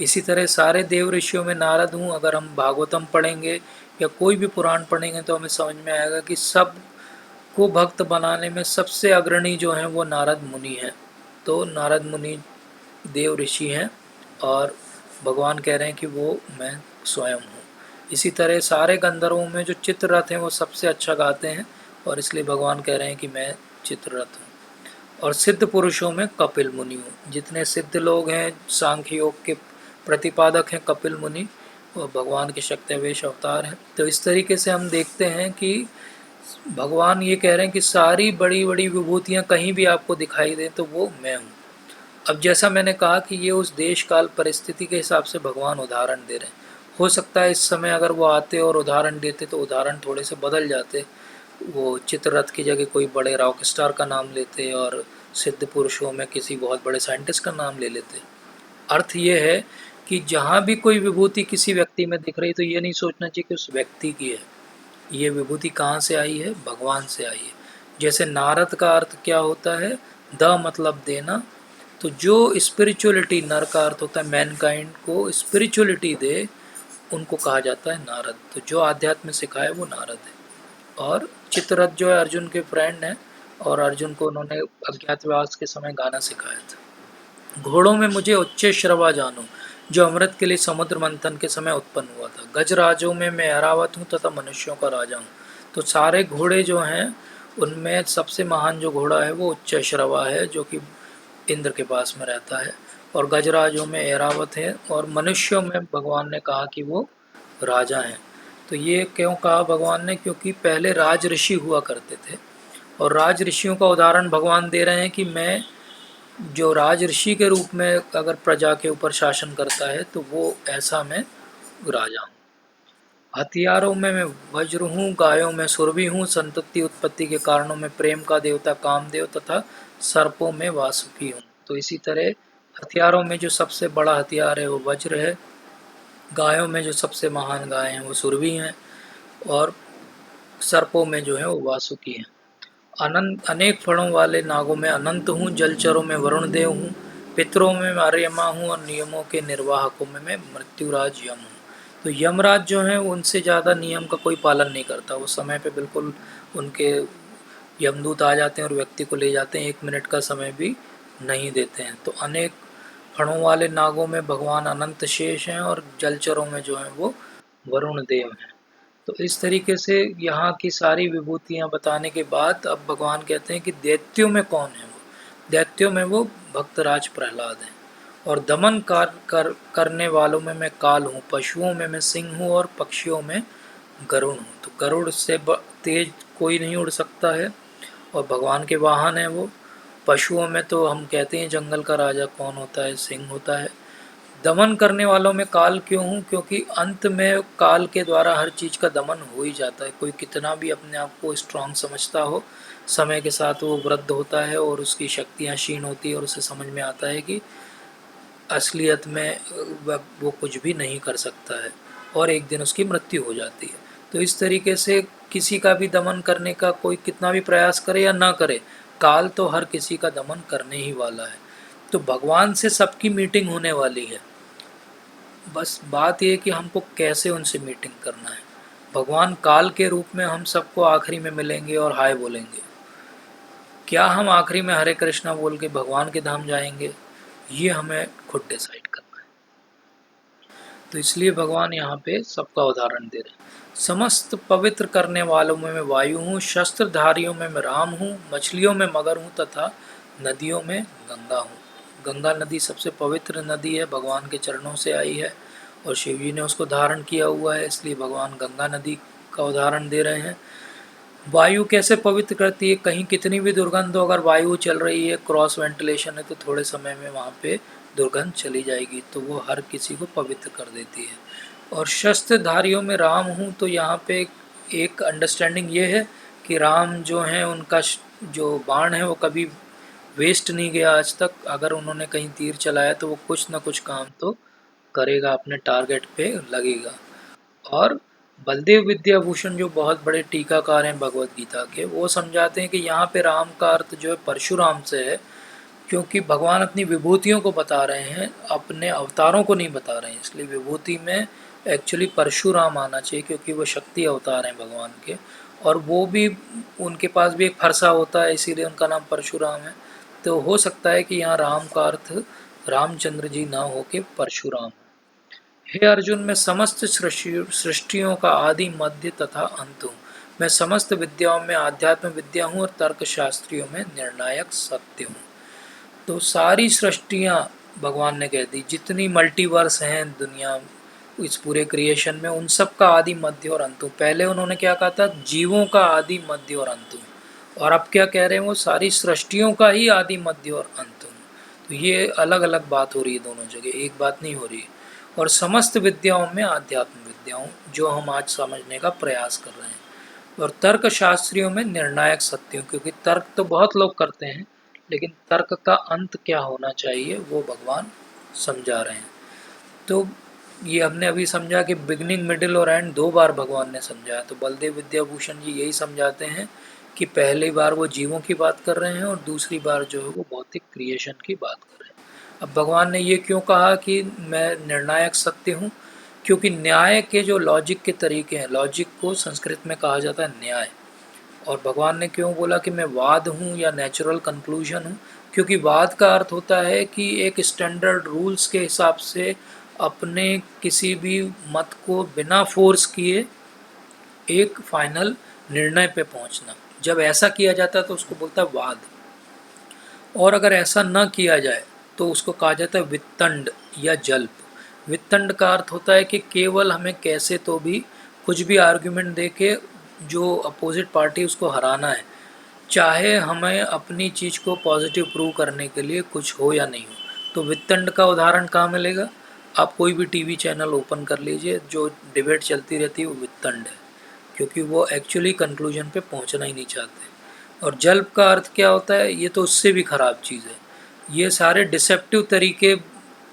इसी तरह सारे देव ऋषियों में नारद हूँ। अगर हम भागवतम पढ़ेंगे या कोई भी पुराण पढ़ेंगे तो हमें समझ में आएगा कि सब को भक्त बनाने में सबसे अग्रणी जो हैं वो नारद मुनि हैं। तो नारद मुनि देव ऋषि हैं और भगवान कह रहे हैं कि वो मैं स्वयं हूँ। इसी तरह सारे गंधर्वों में जो चित्ररथ हैं वो सबसे अच्छा गाते हैं, और इसलिए भगवान कह रहे हैं कि मैं चित्ररथ हूँ। और सिद्ध पुरुषों में कपिल मुनि हूँ। जितने सिद्ध लोग हैं सांख्य योग के प्रतिपादक हैं कपिल मुनि, और भगवान के शक्तिवेश अवतार हैं। तो इस तरीके से हम देखते हैं कि भगवान ये कह रहे हैं कि सारी बड़ी बड़ी विभूतियाँ कहीं भी आपको दिखाई दें तो वो मैं हूँ। अब जैसा मैंने कहा कि ये उस देश काल परिस्थिति के हिसाब से भगवान उदाहरण दे रहे हैं। हो सकता है इस समय अगर वो आते और उदाहरण देते तो उदाहरण थोड़े से बदल जाते। वो चित्ररथ की जगह कोई बड़े रॉक स्टार का नाम लेते और सिद्ध पुरुषों में किसी बहुत बड़े साइंटिस्ट का नाम ले लेते। अर्थ ये है कि जहाँ भी कोई विभूति किसी व्यक्ति में दिख रही तो ये नहीं सोचना चाहिए कि उस व्यक्ति की है। ये विभूति कहाँ से आई है? भगवान से आई है। जैसे नारद का अर्थ क्या होता है? द मतलब देना। तो जो स्पिरिचुअलिटी, नर का अर्थ होता है मैनकाइंड को स्पिरिचुअलिटी दे, उनको कहा जाता है नारद। तो जो आध्यात्म सिखाए वो नारद है। और चित्ररथ जो है अर्जुन के फ्रेंड हैं और अर्जुन को उन्होंने अज्ञातवास के समय गाना सिखाया था। घोड़ों में मुझे उच्च श्रवा जानो, जो अमृत के लिए समुद्र मंथन के समय उत्पन्न हुआ था। गजराजों में मैं ऐरावत हूँ तथा मनुष्यों का राजा हूँ। तो सारे घोड़े जो हैं उनमें सबसे महान जो घोड़ा है वो उच्च श्रवा है, जो कि इंद्र के पास में रहता है। और गजराजों में ऐरावत है और मनुष्यों में भगवान ने कहा कि वो राजा हैं। तो ये क्यों कहा भगवान ने? क्योंकि पहले राज ऋषि हुआ करते थे और राज ऋषियों का उदाहरण भगवान दे रहे हैं कि मैं जो राज ऋषि के रूप में अगर प्रजा के ऊपर शासन करता है तो वो ऐसा मैं राजा हूँ। हथियारों में मैं वज्र हूँ, गायों में सुरभि हूँ, संतति उत्पत्ति के कारणों में प्रेम का देवता कामदेव तथा सर्पों में वासुकी हूँ। तो इसी तरह हथियारों में जो सबसे बड़ा हथियार है वो वज्र है, गायों में जो सबसे महान गाय हैं वो सुरभि हैं और सर्पों में जो है वो वासुकी हैं। अनंत अनेक फलों वाले नागों में अनंत हूँ, जलचरों में वरुण देव हूँ, पितरों में आर्यमा हूँ और नियमों के निर्वाहकों में मैं मृत्युराज यम हूँ। तो यमराज जो हैं उनसे ज़्यादा नियम का कोई पालन नहीं करता। वो समय पे बिल्कुल उनके यमदूत आ जाते हैं और व्यक्ति को ले जाते हैं, 1 मिनट का समय भी नहीं देते हैं। तो अनेक फणों वाले नागों में भगवान अनंत शेष हैं और जलचरों में जो हैं वो वरुण देव हैं। तो इस तरीके से यहाँ की सारी विभूतियाँ बताने के बाद अब भगवान कहते हैं कि दैत्यों में कौन है वो? दैत्यों में वो भक्तराज प्रहलाद हैं। और दमन करने वालों में मैं काल हूँ, पशुओं में मैं सिंह हूँ और पक्षियों में गरुड़ हूँ। तो गरुड़ से तेज कोई नहीं उड़ सकता है और भगवान के वाहन हैं वो। पशुओं में तो हम कहते हैं जंगल का राजा कौन होता है? सिंह होता है। दमन करने वालों में काल क्यों हूँ? क्योंकि अंत में काल के द्वारा हर चीज़ का दमन हो ही जाता है। कोई कितना भी अपने आप को स्ट्रांग समझता हो, समय के साथ वो वृद्ध होता है और उसकी शक्तियाँ क्षीण होती है और उसे समझ में आता है कि असलियत में वो कुछ भी नहीं कर सकता है और एक दिन उसकी मृत्यु हो जाती है। तो इस तरीके से किसी का भी दमन करने का कोई कितना भी प्रयास करे या ना करे, काल तो हर किसी का दमन करने ही वाला है। तो भगवान से सबकी मीटिंग होने वाली है। बस बात ये है कि हमको कैसे उनसे मीटिंग करना है। भगवान काल के रूप में हम सबको आखिरी में मिलेंगे और हाय बोलेंगे। क्या हम आखिरी में हरे कृष्णा बोल के भगवान के धाम जाएंगे? ये हमें खुद डिसाइड करना है। तो इसलिए भगवान यहाँ पे सबका उदाहरण दे रहे हैं। समस्त पवित्र करने वालों में मैं वायु हूँ, शस्त्रधारियों में मैं राम हूँ, मछलियों में मगर हूँ तथा नदियों में गंगा हूँ। गंगा नदी सबसे पवित्र नदी है, भगवान के चरणों से आई है और शिव जी ने उसको धारण किया हुआ है, इसलिए भगवान गंगा नदी का उदाहरण दे रहे हैं। वायु कैसे पवित्र करती है? कहीं कितनी भी दुर्गंध हो, अगर वायु चल रही है, क्रॉस वेंटिलेशन है, तो थोड़े समय में वहाँ पे दुर्गंध चली जाएगी, तो वो हर किसी को पवित्र कर देती है। और शस्त्रधारियों में राम हूँ, तो यहाँ पे एक अंडरस्टैंडिंग ये है कि राम जो हैं उनका जो बाण है वो कभी वेस्ट नहीं गया आज तक। अगर उन्होंने कहीं तीर चलाया तो वो कुछ ना कुछ काम तो करेगा, अपने टारगेट पे लगेगा। और बलदेव विद्याभूषण जो बहुत बड़े टीकाकार हैं भगवत गीता के, वो समझाते हैं कि यहाँ पे राम का अर्थ जो है परशुराम से है, क्योंकि भगवान अपनी विभूतियों को बता रहे हैं, अपने अवतारों को नहीं बता रहे हैं। इसलिए विभूति में एक्चुअली परशुराम आना चाहिए, क्योंकि वो शक्ति अवतार हैं भगवान के और वो भी उनके पास भी एक फरसा होता है, इसीलिए उनका नाम परशुराम है। तो हो सकता है कि यहाँ राम का अर्थ रामचंद्र जी ना हो के परशुराम। हे अर्जुन, मैं समस्त सृष्टियों का आदि मध्य तथा अंत हूँ। मैं समस्त विद्याओं में आध्यात्म विद्या हूँ और तर्क शास्त्रियों में निर्णायक सत्य हूँ। तो सारी सृष्टियाँ भगवान ने कह दी, जितनी मल्टीवर्स हैं दुनिया, इस पूरे क्रिएशन में, उन सब का आदि मध्य और अंत हूँ। पहले उन्होंने क्या कहा था? जीवों का आदि मध्य और अंत हूँ। और अब क्या कह रहे हैं? वो सारी सृष्टियों का ही आदि मध्य और अंत हूँ। तो ये अलग अलग बात हो रही है दोनों जगह, एक बात नहीं हो रही है। और समस्त विद्याओं में आध्यात्म विद्याओं जो हम आज समझने का प्रयास कर रहे हैं, और तर्क शास्त्रियों में निर्णायक सत्यों, क्योंकि तर्क तो बहुत लोग करते हैं, लेकिन तर्क का अंत क्या होना चाहिए वो भगवान समझा रहे हैं। तो ये हमने अभी समझा कि बिगनिंग मिडिल और एंड दो बार भगवान ने समझाया। तो बलदेव विद्याभूषण जी यही समझाते हैं कि पहली बार वो जीवों की बात कर रहे हैं और दूसरी बार जो है वो भौतिक क्रिएशन की बात कर रहे हैं। अब भगवान ने ये क्यों कहा कि मैं निर्णायक सत्य हूँ? क्योंकि न्याय के जो लॉजिक के तरीके हैं, लॉजिक को संस्कृत में कहा जाता है न्याय। और भगवान ने क्यों बोला कि मैं वाद हूँ या नेचुरल कंक्लूजन हूँ? क्योंकि वाद का अर्थ होता है कि एक स्टैंडर्ड रूल्स के हिसाब से अपने किसी भी मत को बिना फोर्स किए एक फाइनल निर्णय पे पहुंचना। जब ऐसा किया जाता है तो उसको बोलता है वाद, और अगर ऐसा न किया जाए तो उसको कहा जाता है वित्तंड या जल्प। वित्तंड का अर्थ होता है कि केवल हमें कैसे तो भी कुछ भी आर्ग्यूमेंट दे के जो अपोजिट पार्टी उसको हराना है, चाहे हमें अपनी चीज़ को पॉजिटिव प्रूव करने के लिए कुछ हो या नहीं हो। तो वित्तंड का उदाहरण कहाँ मिलेगा? आप कोई भी टीवी चैनल ओपन कर लीजिए, जो डिबेट चलती रहती है वो वित्तंड है, क्योंकि वो एक्चुअली कंक्लूजन पे पहुंचना ही नहीं चाहते। और जल्प का अर्थ क्या होता है? ये तो उससे भी ख़राब चीज़ है। ये सारे डिसेप्टिव तरीके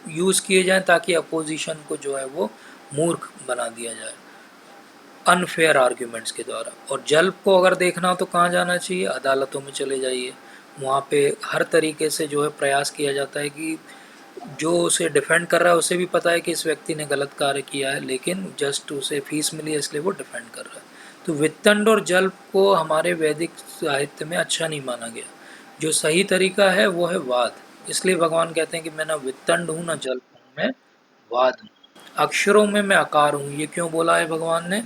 यूज़ किए जाएं ताकि अपोजिशन को जो है वो मूर्ख बना दिया जाए अनफेयर आर्ग्यूमेंट्स के द्वारा। और जल्प को अगर देखना हो तो कहाँ जाना चाहिए? अदालतों में चले जाइए। वहाँ पे हर तरीके से जो है प्रयास किया जाता है कि जो उसे डिफेंड कर रहा है उसे भी पता है कि इस व्यक्ति ने गलत कार्य किया है, लेकिन जस्ट उसे फीस मिली है इसलिए वो डिफेंड कर रहा है। तो वित्तंड और जल्प को हमारे वैदिक साहित्य में अच्छा नहीं माना गया। जो सही तरीका है वो है वाद। इसलिए भगवान कहते हैं कि मैं ना वित्तंड हूँ ना जल्प हूँ, मैं वाद हूँ। अक्षरों में मैं आकार हूँ। ये क्यों बोला है भगवान ने?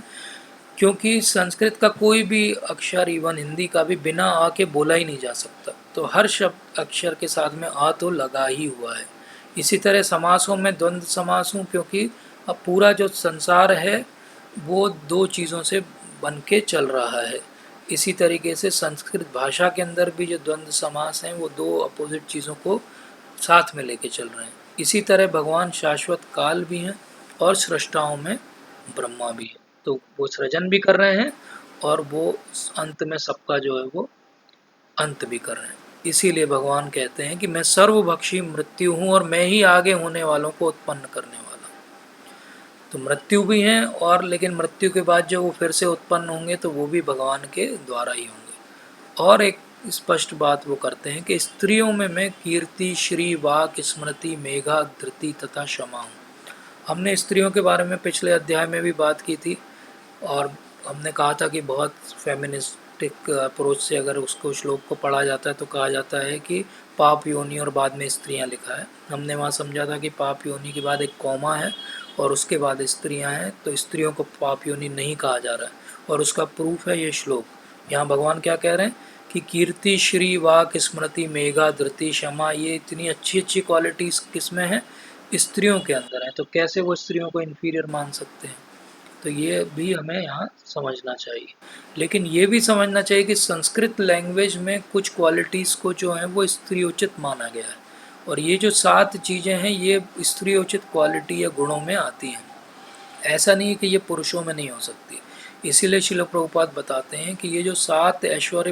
क्योंकि संस्कृत का कोई भी अक्षर, इवन हिंदी का भी, बिना आ के बोला ही नहीं जा सकता। तो हर शब्द अक्षर के साथ में आ तो लगा ही हुआ है। इसी तरह समासों में द्वंद्व समास हूँ, क्योंकि अब पूरा जो संसार है वो दो चीज़ों से बन के चल रहा है। इसी तरीके से संस्कृत भाषा के अंदर भी जो द्वंद्व समास हैं वो दो अपोजिट चीज़ों को साथ में लेके चल रहे हैं। इसी तरह भगवान शाश्वत काल भी हैं और सृष्टाओं में ब्रह्मा भी है। तो वो सृजन भी कर रहे हैं और वो अंत में सबका जो है वो अंत भी कर रहे हैं। इसीलिए भगवान कहते हैं कि मैं सर्वभक्षी मृत्यु हूँ और मैं ही आगे होने वालों को उत्पन्न करने वाला हूँ। तो मृत्यु भी हैं, और लेकिन मृत्यु के बाद जो वो फिर से उत्पन्न होंगे तो वो भी भगवान के द्वारा ही होंगे। और एक स्पष्ट बात वो करते हैं कि स्त्रियों में मैं कीर्ति, श्री, वाक, स्मृति, मेघा, धृति तथा क्षमा हूँ। हमने स्त्रियों के बारे में पिछले अध्याय में भी बात की थी, और हमने कहा था कि बहुत फेमिनिस्टिक अप्रोच से अगर उसको श्लोक को पढ़ा जाता है तो कहा जाता है कि पाप योनि और बाद में स्त्रियां लिखा है। हमने वहाँ समझा था कि पाप योनि के बाद एक कॉमा है और उसके बाद स्त्रियां हैं, तो स्त्रियों को पाप योनि नहीं कहा जा रहा है, और उसका प्रूफ है ये श्लोक। यहाँ भगवान क्या कह रहे हैं कि कीर्ति, श्री, वाक, स्मृति, मेघा, धृति, क्षमा, ये इतनी अच्छी अच्छी क्वालिटीज़ किसमें हैं? स्त्रियों के अंदर है। तो कैसे वो स्त्रियों को इन्फीरियर मान सकते हैं? तो ये भी हमें यहाँ समझना चाहिए। लेकिन ये भी समझना चाहिए कि संस्कृत लैंग्वेज में कुछ क्वालिटीज़ को जो है वो स्त्रियोचित माना गया है, और ये जो 7 चीज़ें हैं ये स्त्रियोचित क्वालिटी या गुणों में आती हैं। ऐसा नहीं है कि ये पुरुषों में नहीं हो सकती। इसीलिए शिल प्रभुपाद बताते हैं कि ये जो 7 ऐश्वर्य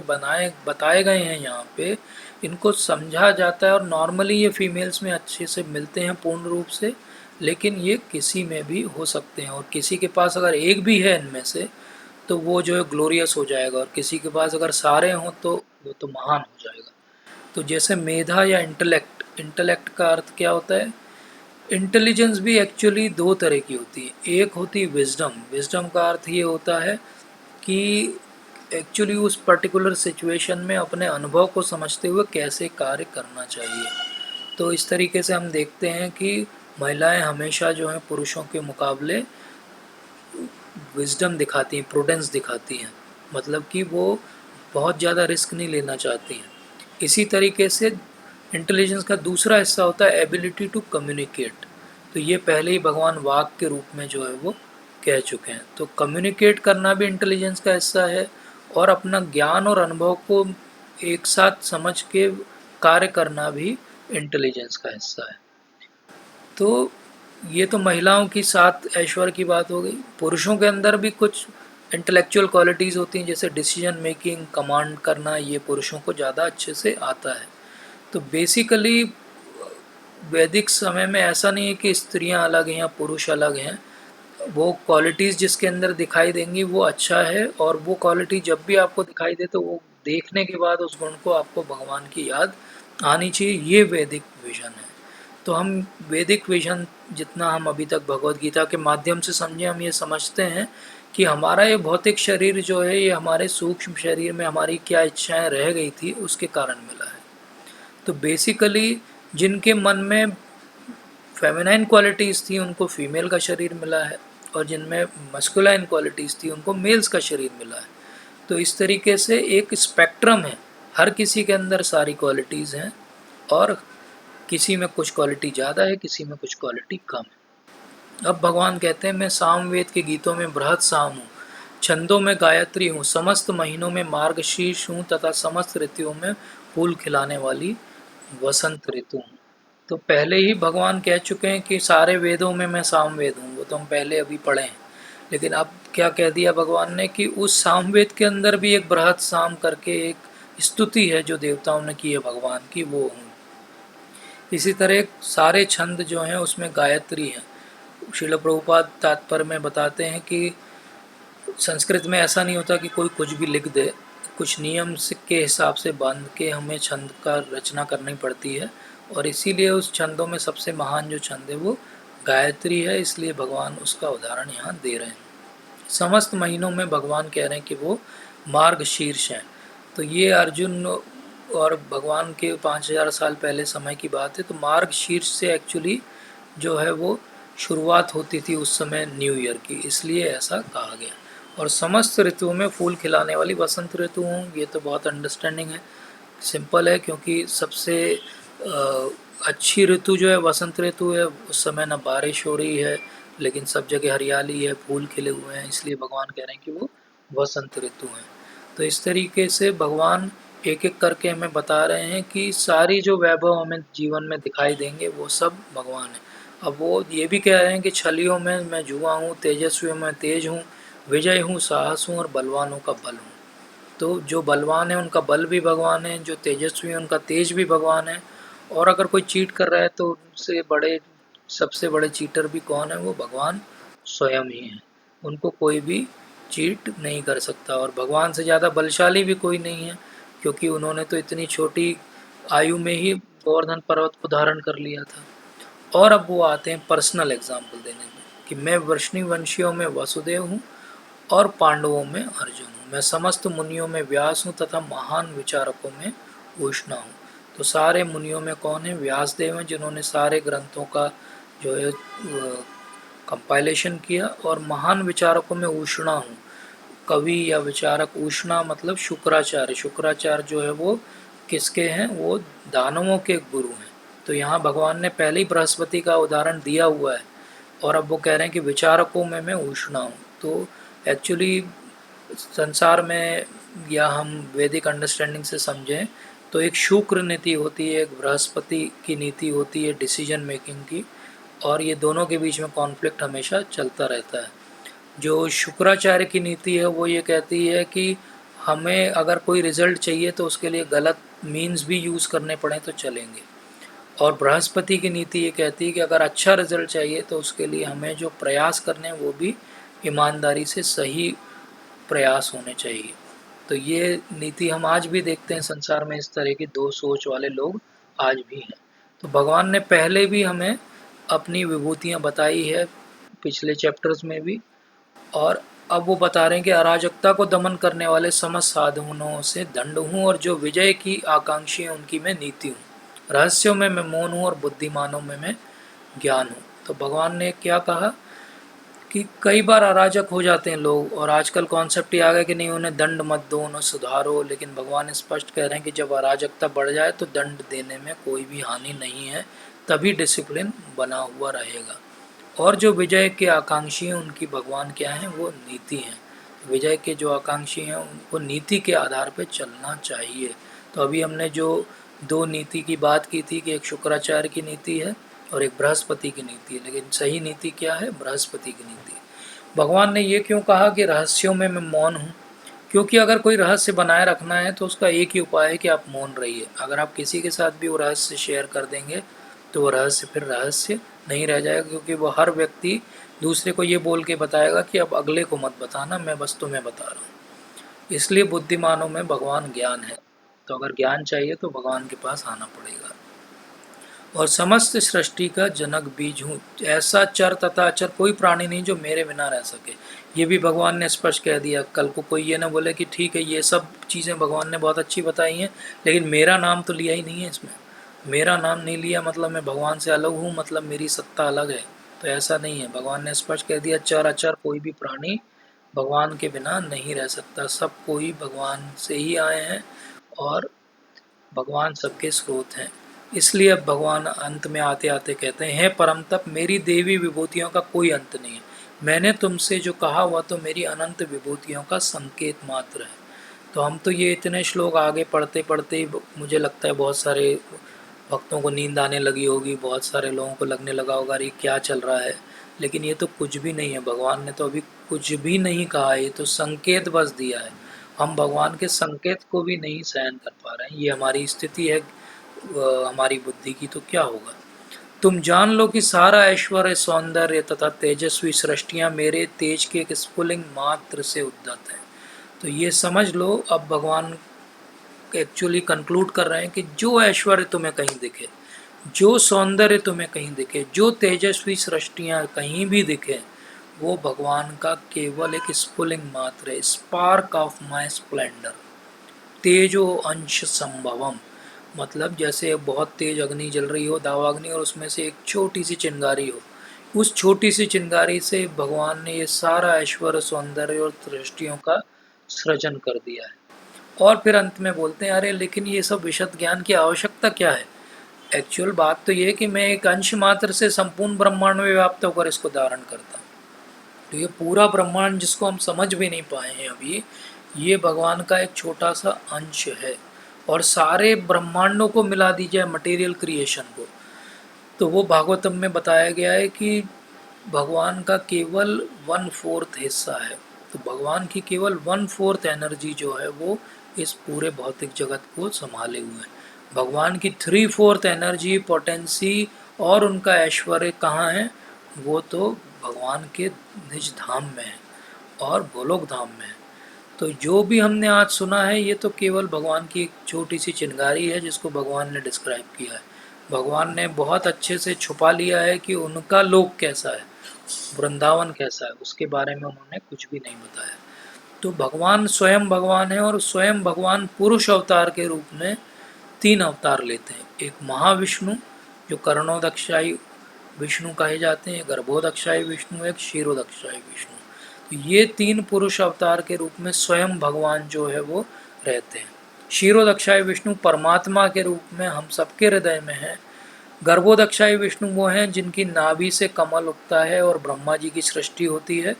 बताए गए हैं यहाँ पे, इनको समझा जाता है, और नॉर्मली ये फीमेल्स में अच्छे से मिलते हैं पूर्ण रूप से, लेकिन ये किसी में भी हो सकते हैं। और किसी के पास अगर एक भी है इनमें से तो वो जो है ग्लोरियस हो जाएगा, और किसी के पास अगर सारे हों तो वो तो महान हो जाएगा। तो जैसे मेधा या इंटेलेक्ट, इंटेलेक्ट का अर्थ क्या होता है? इंटेलिजेंस भी एक्चुअली दो तरह की होती है। एक होती है विजडम। विजडम का अर्थ ये होता है कि एक्चुअली उस पर्टिकुलर सिचुएशन में अपने अनुभव को समझते हुए कैसे कार्य करना चाहिए। तो इस तरीके से हम देखते हैं कि महिलाएं हमेशा जो हैं पुरुषों के मुकाबले विजडम दिखाती हैं, प्रूडेंस दिखाती हैं, मतलब कि वो बहुत ज़्यादा रिस्क नहीं लेना चाहती हैं। इसी तरीके से इंटेलिजेंस का दूसरा हिस्सा होता है एबिलिटी टू कम्युनिकेट। तो ये पहले ही भगवान वाक के रूप में जो है वो कह चुके हैं। तो कम्युनिकेट करना भी इंटेलिजेंस का हिस्सा है, और अपना ज्ञान और अनुभव को एक साथ समझ के कार्य करना भी इंटेलिजेंस का हिस्सा है। तो ये तो महिलाओं की 7 ऐश्वर्य की बात हो गई। पुरुषों के अंदर भी कुछ इंटेलेक्चुअल क्वालिटीज़ होती हैं, जैसे डिसीजन मेकिंग, कमांड करना, ये पुरुषों को ज़्यादा अच्छे से आता है। तो बेसिकली वैदिक समय में ऐसा नहीं है कि स्त्रियां अलग हैं या पुरुष अलग हैं। वो क्वालिटीज़ जिसके अंदर दिखाई देंगी वो अच्छा है, और वो क्वालिटी जब भी आपको दिखाई दे तो वो देखने के बाद उस गुण को आपको भगवान की याद आनी चाहिए। ये वैदिक विजन है। तो हम वैदिक विजन जितना हम अभी तक भगवत गीता के माध्यम से समझे, हम ये समझते हैं कि हमारा ये भौतिक शरीर जो है, ये हमारे सूक्ष्म शरीर में हमारी क्या इच्छाएं रह गई थी उसके कारण मिला है। तो बेसिकली जिनके मन में फेमिनाइन क्वालिटीज़ थी उनको फीमेल का शरीर मिला है, और जिनमें मस्कुलाइन क्वालिटीज़ थी उनको मेल्स का शरीर मिला है। तो इस तरीके से एक स्पेक्ट्रम है, हर किसी के अंदर सारी क्वालिटीज़ हैं, और किसी में कुछ क्वालिटी ज़्यादा है, किसी में कुछ क्वालिटी कम है। अब भगवान कहते हैं, मैं सामवेद के गीतों में बृहत साम हूँ, छंदों में गायत्री हूँ, समस्त महीनों में मार्गशीर्ष हूँ, तथा समस्त ऋतुओं में फूल खिलाने वाली वसंत ऋतु हूँ। तो पहले ही भगवान कह चुके हैं कि सारे वेदों में मैं सामवेद हूँ, वो तो हम पहले अभी पढ़े हैं। लेकिन अब क्या कह दिया भगवान ने कि उस सामवेद के अंदर भी एक बृहत साम करके एक स्तुति है जो देवताओं ने की है भगवान की, वो हूँ। इसी तरह सारे छंद जो हैं उसमें गायत्री है। श्रील प्रभुपाद तात्पर्य में बताते हैं कि संस्कृत में ऐसा नहीं होता कि कोई कुछ भी लिख दे, कुछ नियम के हिसाब से बांध के हमें छंद का रचना करनी पड़ती है, और इसीलिए उस छंदों में सबसे महान जो छंद है वो गायत्री है, इसलिए भगवान उसका उदाहरण यहाँ दे रहे हैं। समस्त महीनों में भगवान कह रहे हैं कि वो मार्ग शीर्ष हैं। तो ये अर्जुन और भगवान के 5000 साल पहले समय की बात है। तो मार्ग शीर्ष से एक्चुअली जो है वो शुरुआत होती थी उस समय न्यू ईयर की, इसलिए ऐसा कहा गया। और समस्त ऋतुओं में फूल खिलाने वाली वसंत ऋतु हूँ, ये तो बहुत अंडरस्टैंडिंग है, सिंपल है, क्योंकि सबसे अच्छी ऋतु जो है वसंत ऋतु है। उस समय ना बारिश हो रही है, लेकिन सब जगह हरियाली है, फूल खिले हुए हैं, इसलिए भगवान कह रहे हैं कि वो वसंत ऋतु है। तो इस तरीके से भगवान एक एक करके हमें बता रहे हैं कि सारी जो वैभव हमें जीवन में दिखाई देंगे वो सब भगवान है। अब वो ये भी कह रहे हैं कि छलियों में मैं जुआ हूँ, तेजस्वियों में तेज हूँ, विजय हूँ, साहस हूँ, और बलवानों का बल हूँ। तो जो बलवान है उनका बल भी भगवान है, जो तेजस्वी है उनका तेज भी भगवान है। और अगर कोई चीट कर रहा है तो उनसे बड़े, सबसे बड़े चीटर भी कौन है, वो भगवान स्वयं ही हैं। उनको कोई भी चीट नहीं कर सकता, और भगवान से ज़्यादा बलशाली भी कोई नहीं है, क्योंकि उन्होंने तो इतनी छोटी आयु में ही गोवर्धन पर्वत को धारण कर लिया था। और अब वो आते हैं पर्सनल एग्जाम्पल देने में कि मैं वृष्णिवंशियों में वसुदेव हूँ, और पांडवों में अर्जुन हूँ। मैं समस्त मुनियों में व्यास हूँ, तथा महान विचारकों में उष्णा हूँ। तो सारे मुनियों में कौन है? व्यास देव हैं, जिन्होंने सारे ग्रंथों का जो है कंपाइलेशन किया। और महान विचारकों में उष्णा हूँ, कवि या विचारक। उष्णा मतलब शुक्राचार्य। शुक्राचार्य जो है वो किसके हैं? वो दानवों के गुरु हैं। तो यहाँ भगवान ने पहले ही बृहस्पति का उदाहरण दिया हुआ है, और अब वो कह रहे हैं कि विचारकों में मैं उष्णा हूँ। तो एक्चुअली संसार में, या हम वैदिक अंडरस्टैंडिंग से समझें तो एक शुक्र नीति होती है, एक बृहस्पति की नीति होती है डिसीजन मेकिंग की, और ये दोनों के बीच में कॉन्फ्लिक्ट हमेशा चलता रहता है। जो शुक्राचार्य की नीति है वो ये कहती है कि हमें अगर कोई रिजल्ट चाहिए तो उसके लिए गलत मीन्स भी यूज़ करने पड़े तो चलेंगे। और बृहस्पति की नीति ये कहती है कि अगर अच्छा रिजल्ट चाहिए तो उसके लिए हमें जो प्रयास करने हैं वो भी ईमानदारी से सही प्रयास होने चाहिए। तो ये नीति हम आज भी देखते हैं संसार में, इस तरह की दो सोच वाले लोग आज भी हैं। तो भगवान ने पहले भी हमें अपनी विभूतियाँ बताई है, पिछले चैप्टर्स में भी, और अब वो बता रहे हैं कि अराजकता को दमन करने वाले समस्त साधनों से दंड हूँ, और जो विजय की आकांक्षी है उनकी मैं नीति हूँ। रहस्यों में मैं मौन हूँ, और बुद्धिमानों में मैं ज्ञान हूँ। तो भगवान ने क्या कहा कि कई बार अराजक हो जाते हैं लोग, और आजकल कॉन्सेप्ट ही आ गया कि नहीं उन्हें दंड मत दो, उन्हें सुधारो। लेकिन भगवान स्पष्ट कह रहे हैं कि जब अराजकता बढ़ जाए तो दंड देने में कोई भी हानि नहीं है, तभी डिसिप्लिन बना हुआ रहेगा। और जो विजय के आकांक्षी हैं उनकी भगवान क्या है? वो नीति हैं। विजय के जो आकांक्षी हैं उनको नीति के आधार पर चलना चाहिए। तो अभी हमने जो दो नीति की बात की थी कि एक शुक्राचार्य की नीति है और एक बृहस्पति की नीति है, लेकिन सही नीति क्या है? बृहस्पति की नीति। भगवान ने ये क्यों कहा कि रहस्यों में मैं मौन हूँ? क्योंकि अगर कोई रहस्य बनाए रखना है तो उसका एक ही उपाय है कि आप मौन रहिए। अगर आप किसी के साथ भी वो रहस्य शेयर कर देंगे तो वो रहस्य फिर रहस्य नहीं रह जाएगा, क्योंकि वो हर व्यक्ति दूसरे को ये बोल के बताएगा कि अब अगले को मत बताना, मैं बस तुम्हें बता रहा हूँ। इसलिए बुद्धिमानों में भगवान ज्ञान है, तो अगर ज्ञान चाहिए तो भगवान के पास आना पड़ेगा। और समस्त सृष्टि का जनक बीज हूँ, ऐसा चर तथा अचर कोई प्राणी नहीं जो मेरे बिना रह सके। ये भी भगवान ने स्पष्ट कह दिया। कल को कोई ये ना बोले कि ठीक है ये सब चीज़ें भगवान ने बहुत अच्छी बताई हैं लेकिन मेरा नाम तो लिया ही नहीं है इसमें। मेरा नाम नहीं लिया मतलब मैं भगवान से अलग हूँ, मतलब मेरी सत्ता अलग है। तो ऐसा नहीं है। भगवान ने स्पष्ट कह दिया, चर अचर कोई भी प्राणी भगवान के बिना नहीं रह सकता। सब कोई भगवान से ही आए हैं और भगवान सबके स्रोत हैं। इसलिए अब भगवान अंत में आते आते कहते हैं, हे परम तप, मेरी देवी विभूतियों का कोई अंत नहीं है। मैंने तुमसे जो कहा वह तो मेरी अनंत विभूतियों का संकेत मात्र है। तो हम तो ये इतने श्लोक आगे पढ़ते पढ़ते ही मुझे लगता है बहुत सारे भक्तों को नींद आने लगी होगी, बहुत सारे लोगों को लगने लगा होगा अरे क्या चल रहा है। लेकिन ये तो कुछ भी नहीं है। भगवान ने तो अभी कुछ भी नहीं कहा है, ये तो संकेत बस दिया है। हम भगवान के संकेत को भी नहीं सहन कर पा रहे हैं। ये हमारी स्थिति है हमारी बुद्धि की, तो क्या होगा। तुम जान लो कि सारा ऐश्वर्य, सौंदर्य तथा तेजस्वी सृष्टियां मेरे तेज के एक स्फुलिंग मात्र से उद्गत है। तो ये समझ लो। अब भगवान एक्चुअली कंक्लूड कर रहे हैं कि जो ऐश्वर्य तुम्हें कहीं दिखे, जो सौंदर्य तुम्हें कहीं दिखे, जो तेजस्वी सृष्टियां कहीं भी दिखे, वो भगवान का केवल एक स्फुलिंग मात्र है, स्पार्क ऑफ माई स्प्लेंडर, तेजो अंश संभवम। मतलब जैसे बहुत तेज अग्नि जल रही हो, दावाग्नि, और उसमें से एक छोटी सी चिंगारी हो। उस छोटी सी चिंगारी से भगवान ने ये सारा ऐश्वर्य, सौंदर्य और सृष्टियों का सृजन कर दिया है। और फिर अंत में बोलते हैं, अरे लेकिन ये सब विशद ज्ञान की आवश्यकता क्या है? एक्चुअल बात तो ये है कि मैं एक अंश मात्र से संपूर्ण ब्रह्मांड में व्याप्त होकर इसको धारण करता हूँ। तो ये पूरा ब्रह्मांड जिसको हम समझ भी नहीं पाए हैं अभी, ये भगवान का एक छोटा सा अंश है। और सारे ब्रह्मांडों को मिला दीजिए, मटेरियल क्रिएशन को, तो वो भागवतम में बताया गया है कि भगवान का केवल 1/4 हिस्सा है। तो भगवान की केवल 1/4 एनर्जी जो है वो इस पूरे भौतिक जगत को संभाले हुए है। भगवान की 3/4 एनर्जी, पोटेंसी और उनका ऐश्वर्य कहाँ है? वो तो भगवान के निज धाम में है और गोलोक धाम में है। तो जो भी हमने आज सुना है ये तो केवल भगवान की एक छोटी सी चिंगारी है जिसको भगवान ने डिस्क्राइब किया है। भगवान ने बहुत अच्छे से छुपा लिया है कि उनका लोक कैसा है, वृंदावन कैसा है, उसके बारे में उन्होंने कुछ भी नहीं बताया। तो भगवान स्वयं भगवान है और स्वयं भगवान पुरुष अवतार के रूप में 3 अवतार लेते हैं। एक महाविष्णु जो कर्णोदक्षाई विष्णु कहे जाते हैं, गर्भोदक्षाई विष्णु, एक क्षीरोदक्षाई विष्णु। तो ये 3 पुरुष अवतार के रूप में स्वयं भगवान जो है वो रहते हैं। क्षीरोदक्षाई विष्णु परमात्मा के रूप में हम सबके हृदय में है। गर्भोदक्षाई विष्णु वो हैं जिनकी नाभि से कमल उगता है और ब्रह्मा जी की सृष्टि होती है।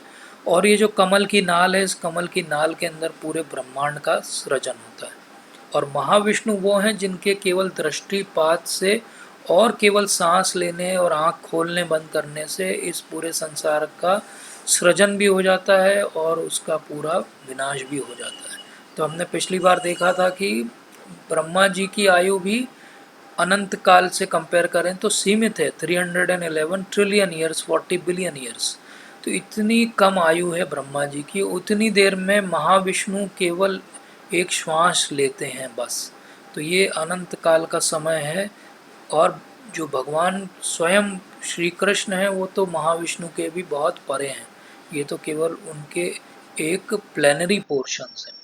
और ये जो कमल की नाल है, इस कमल की नाल के अंदर पूरे ब्रह्मांड का सृजन होता है। और महाविष्णु वो हैं जिनके केवल दृष्टिपात से और केवल सांस लेने और आँख खोलने बंद करने से इस पूरे संसार का सृजन भी हो जाता है और उसका पूरा विनाश भी हो जाता है। तो हमने पिछली बार देखा था कि ब्रह्मा जी की आयु भी अनंत काल से कंपेयर करें तो सीमित है, 311 ट्रिलियन ईयर्स, 40 बिलियन ईयर्स। तो इतनी कम आयु है ब्रह्मा जी की। उतनी देर में महाविष्णु केवल एक श्वास लेते हैं बस। तो ये अनंत काल का समय है। और जो भगवान स्वयं श्री कृष्ण हैं वो तो महाविष्णु के भी बहुत परे हैं। ये तो केवल उनके एक प्लेनरी पोर्शंस हैं।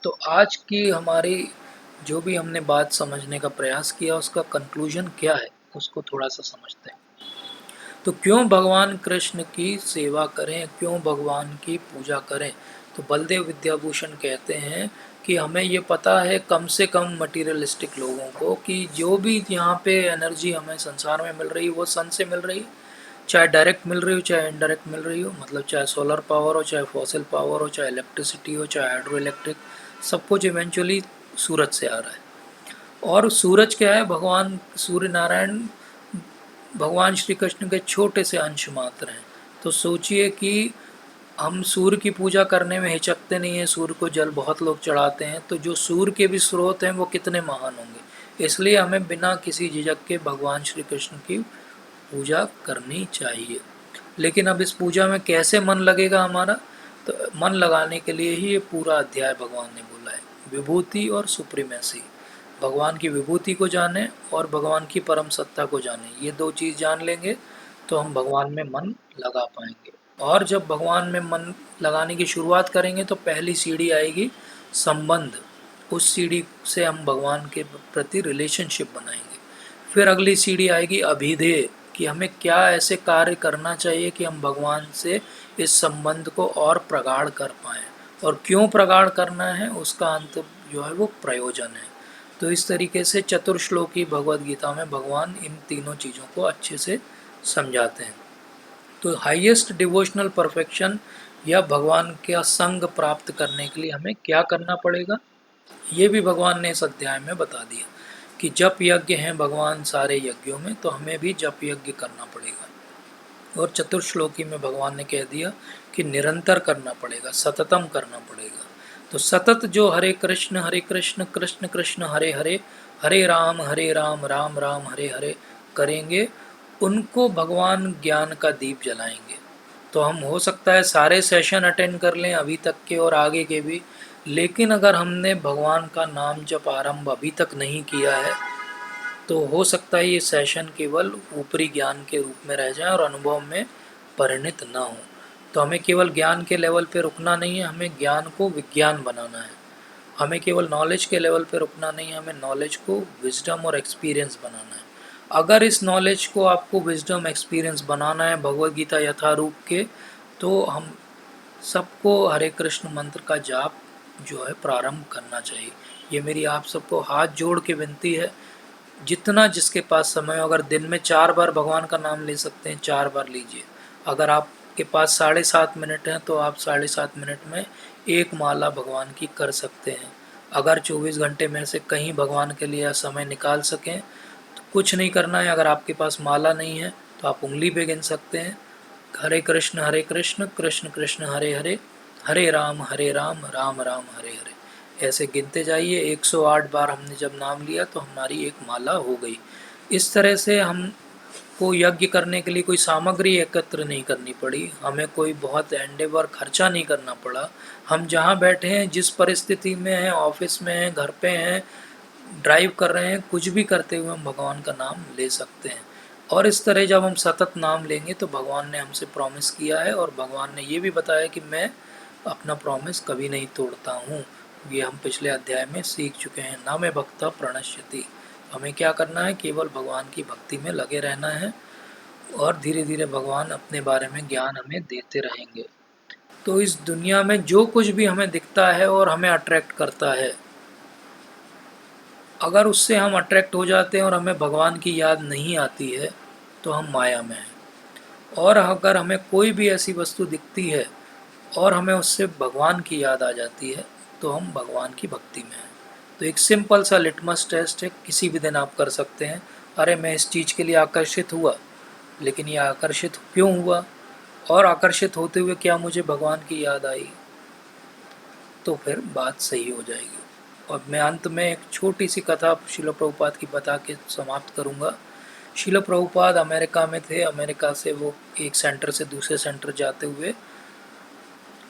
तो आज की हमारी जो भी हमने बात समझने का प्रयास किया उसका कंक्लूजन क्या है उसको थोड़ा सा समझते हैं। तो क्यों भगवान कृष्ण की सेवा करें, क्यों भगवान की पूजा करें? तो बलदेव विद्याभूषण कहते हैं कि हमें ये पता है कम से कम मटीरियलिस्टिक लोगों को कि जो भी यहाँ पे एनर्जी हमें संसार में मिल रही है वो सन से मिल रही है, चाहे डायरेक्ट मिल रही हो चाहे इनडायरेक्ट मिल रही हो। मतलब चाहे सोलर पावर हो, चाहे फॉसिल पावर हो, चाहे इलेक्ट्रिसिटी हो, चाहे हाइड्रो इलेक्ट्रिक, सब कुछ इवेंचुअली सूरज से आ रहा है। और सूरज क्या है, भगवान सूर्य नारायण भगवान श्री कृष्ण के छोटे से अंश मात्र हैं। तो सोचिए कि हम सूर्य की पूजा करने में हिचकते नहीं हैं, सूर्य को जल बहुत लोग चढ़ाते हैं, तो जो सूर्य के भी स्रोत हैं वो कितने महान होंगे। इसलिए हमें बिना किसी झिझक के भगवान श्री कृष्ण की पूजा करनी चाहिए। लेकिन अब इस पूजा में कैसे मन लगेगा हमारा, तो मन लगाने के लिए ही ये पूरा अध्याय भगवान ने बोला है। विभूति और सुप्रीमेसी, भगवान की विभूति को जाने और भगवान की परम सत्ता को जाने, ये दो चीज़ जान लेंगे तो हम भगवान में मन लगा पाएंगे। और जब भगवान में मन लगाने की शुरुआत करेंगे तो पहली सीढ़ी आएगी संबंध, उस सीढ़ी से हम भगवान के प्रति रिलेशनशिप बनाएंगे। फिर अगली सीढ़ी आएगी अभिधेय, कि हमें क्या ऐसे कार्य करना चाहिए कि हम भगवान से इस संबंध को और प्रगाढ़ कर पाएँ, और क्यों प्रगाढ़ करना है उसका अंत जो है वो प्रयोजन है। तो इस तरीके से चतुर्श्लोकी भगवद गीता में भगवान इन तीनों चीज़ों को अच्छे से समझाते हैं। तो हाईएस्ट डिवोशनल परफेक्शन या भगवान का संग प्राप्त करने के लिए हमें क्या करना पड़ेगा, ये भी भगवान ने इस अध्याय में बता दिया कि जप यज्ञ हैं भगवान सारे यज्ञों में, तो हमें भी जप यज्ञ करना पड़ेगा। और चतुर्श्लोकी में भगवान ने कह दिया कि निरंतर करना पड़ेगा, सततम करना पड़ेगा। तो सतत जो हरे कृष्ण कृष्ण कृष्ण हरे हरे, हरे राम राम राम हरे हरे करेंगे, उनको भगवान ज्ञान का दीप जलाएंगे। तो हम हो सकता है सारे सेशन अटेंड कर लें अभी तक के और आगे के भी, लेकिन अगर हमने भगवान का नाम जब आरंभ अभी तक नहीं किया है तो हो सकता है ये सेशन केवल ऊपरी ज्ञान के रूप में रह जाए और अनुभव में परिणित ना हो। तो हमें केवल ज्ञान के लेवल पे रुकना नहीं है, हमें ज्ञान को विज्ञान बनाना है। हमें केवल नॉलेज के लेवल पे रुकना नहीं है, हमें नॉलेज को विजडम और एक्सपीरियंस बनाना है। अगर इस नॉलेज को आपको विजडम एक्सपीरियंस बनाना है भगवद गीता यथारूप के, तो हम सबको हरे कृष्ण मंत्र का जाप जो है प्रारंभ करना चाहिए। ये मेरी आप सबको हाथ जोड़ के विनती है, जितना जिसके पास समय हो, अगर दिन में 4 बार भगवान का नाम ले सकते हैं 4 बार लीजिए। अगर आपके पास 7.5 मिनट हैं तो आप 7.5 मिनट में एक माला भगवान की कर सकते हैं। अगर 24 घंटे में से कहीं भगवान के लिए समय निकाल सकें तो कुछ नहीं करना है। अगर आपके पास माला नहीं है तो आप उंगली पे गिन सकते हैं, हरे कृष्ण कृष्ण कृष्ण हरे हरे, हरे राम राम राम हरे हरे, ऐसे गिनते जाइए। 108 बार हमने जब नाम लिया तो हमारी एक माला हो गई। इस तरह से हमको यज्ञ करने के लिए कोई सामग्री एकत्र नहीं करनी पड़ी, हमें कोई बहुत एंडेवर खर्चा नहीं करना पड़ा। हम जहाँ बैठे हैं, जिस परिस्थिति में हैं, ऑफिस में हैं, घर पे हैं, ड्राइव कर रहे हैं, कुछ भी करते हुए हम भगवान का नाम ले सकते हैं। और इस तरह जब हम सतत नाम लेंगे तो भगवान ने हमसे प्रॉमिस किया है, और भगवान ने ये भी बताया कि मैं अपना प्रॉमिस कभी नहीं तोड़ता हूँ। ये हम पिछले अध्याय में सीख चुके हैं, ना मैं भक्ता प्रणश्यति। हमें क्या करना है, केवल भगवान की भक्ति में लगे रहना है, और धीरे धीरे भगवान अपने बारे में ज्ञान हमें देते रहेंगे। तो इस दुनिया में जो कुछ भी हमें दिखता है और हमें अट्रैक्ट करता है, अगर उससे हम अट्रैक्ट हो जाते हैं और हमें भगवान की याद नहीं आती है तो हम माया में हैं। और अगर हमें कोई भी ऐसी वस्तु दिखती है और हमें उससे भगवान की याद आ जाती है तो हम भगवान की भक्ति में हैं। तो एक सिंपल सा लिटमस टेस्ट है, किसी भी दिन आप कर सकते हैं। अरे मैं इस चीज़ के लिए आकर्षित हुआ, लेकिन ये आकर्षित क्यों हुआ, और आकर्षित होते हुए क्या मुझे भगवान की याद आई, तो फिर बात सही हो जाएगी। और मैं अंत में एक छोटी सी कथा शिल प्रभुपाद की बता के समाप्त करूँगा। शिल प्रभुपाद अमेरिका में थे, अमेरिका से वो एक सेंटर से दूसरे सेंटर जाते हुए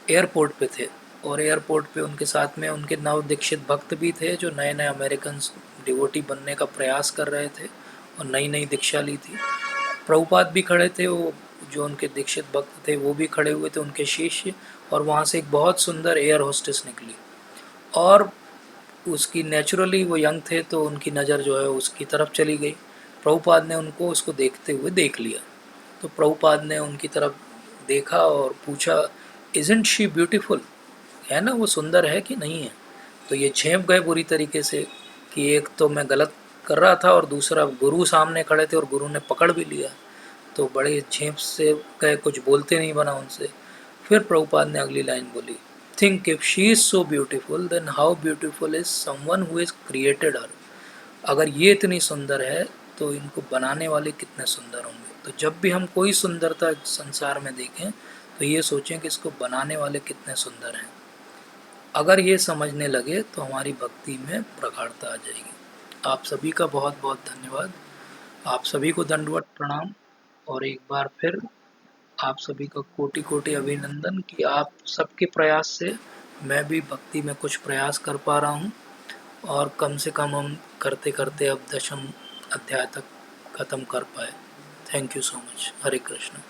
एयरपोर्ट पे थे, और एयरपोर्ट पे उनके साथ में उनके नव दीक्षित भक्त भी थे जो नए नए अमेरिकन डिवोटी बनने का प्रयास कर रहे थे और नई नई दीक्षा ली थी। प्रभुपाद भी खड़े थे, वो जो उनके दीक्षित भक्त थे वो भी खड़े हुए थे, उनके शिष्य। और वहाँ से एक बहुत सुंदर एयर होस्टेस निकली, और उसकी नेचुरली वो यंग थे तो उनकी नज़र जो है उसकी तरफ चली गई। प्रभुपाद ने उनको उसको देखते हुए देख लिया, तो प्रभुपाद ने उनकी तरफ देखा और पूछा, इजंट शी ब्यूटीफुल, है ना वो सुंदर है कि नहीं है। तो ये झेप गए बुरी तरीके से कि एक तो मैं गलत कर रहा था और दूसरा गुरु सामने खड़े थे और गुरु ने पकड़ भी लिया, तो बड़े झेप से गए, कुछ बोलते नहीं बना उनसे। फिर प्रभुपाद ने अगली लाइन बोली, think if she is so beautiful then how beautiful is someone who is created her. अगर ये इतनी सुंदर है तो इनको बनाने वाले कितने सुंदर होंगे। तो जब भी हम कोई सुंदरता संसार में देखें तो ये सोचें कि इसको बनाने वाले कितने सुंदर हैं। अगर ये समझने लगे तो हमारी भक्ति में प्रगाढ़ता आ जाएगी। आप सभी का बहुत बहुत धन्यवाद। आप सभी को दंडवत प्रणाम। और एक बार फिर आप सभी का कोटि कोटि अभिनंदन कि आप सबके प्रयास से मैं भी भक्ति में कुछ प्रयास कर पा रहा हूँ। और कम से कम हम करते करते अब 10वें अध्याय तक ख़त्म कर पाए। Thank you so much. Hare Krishna.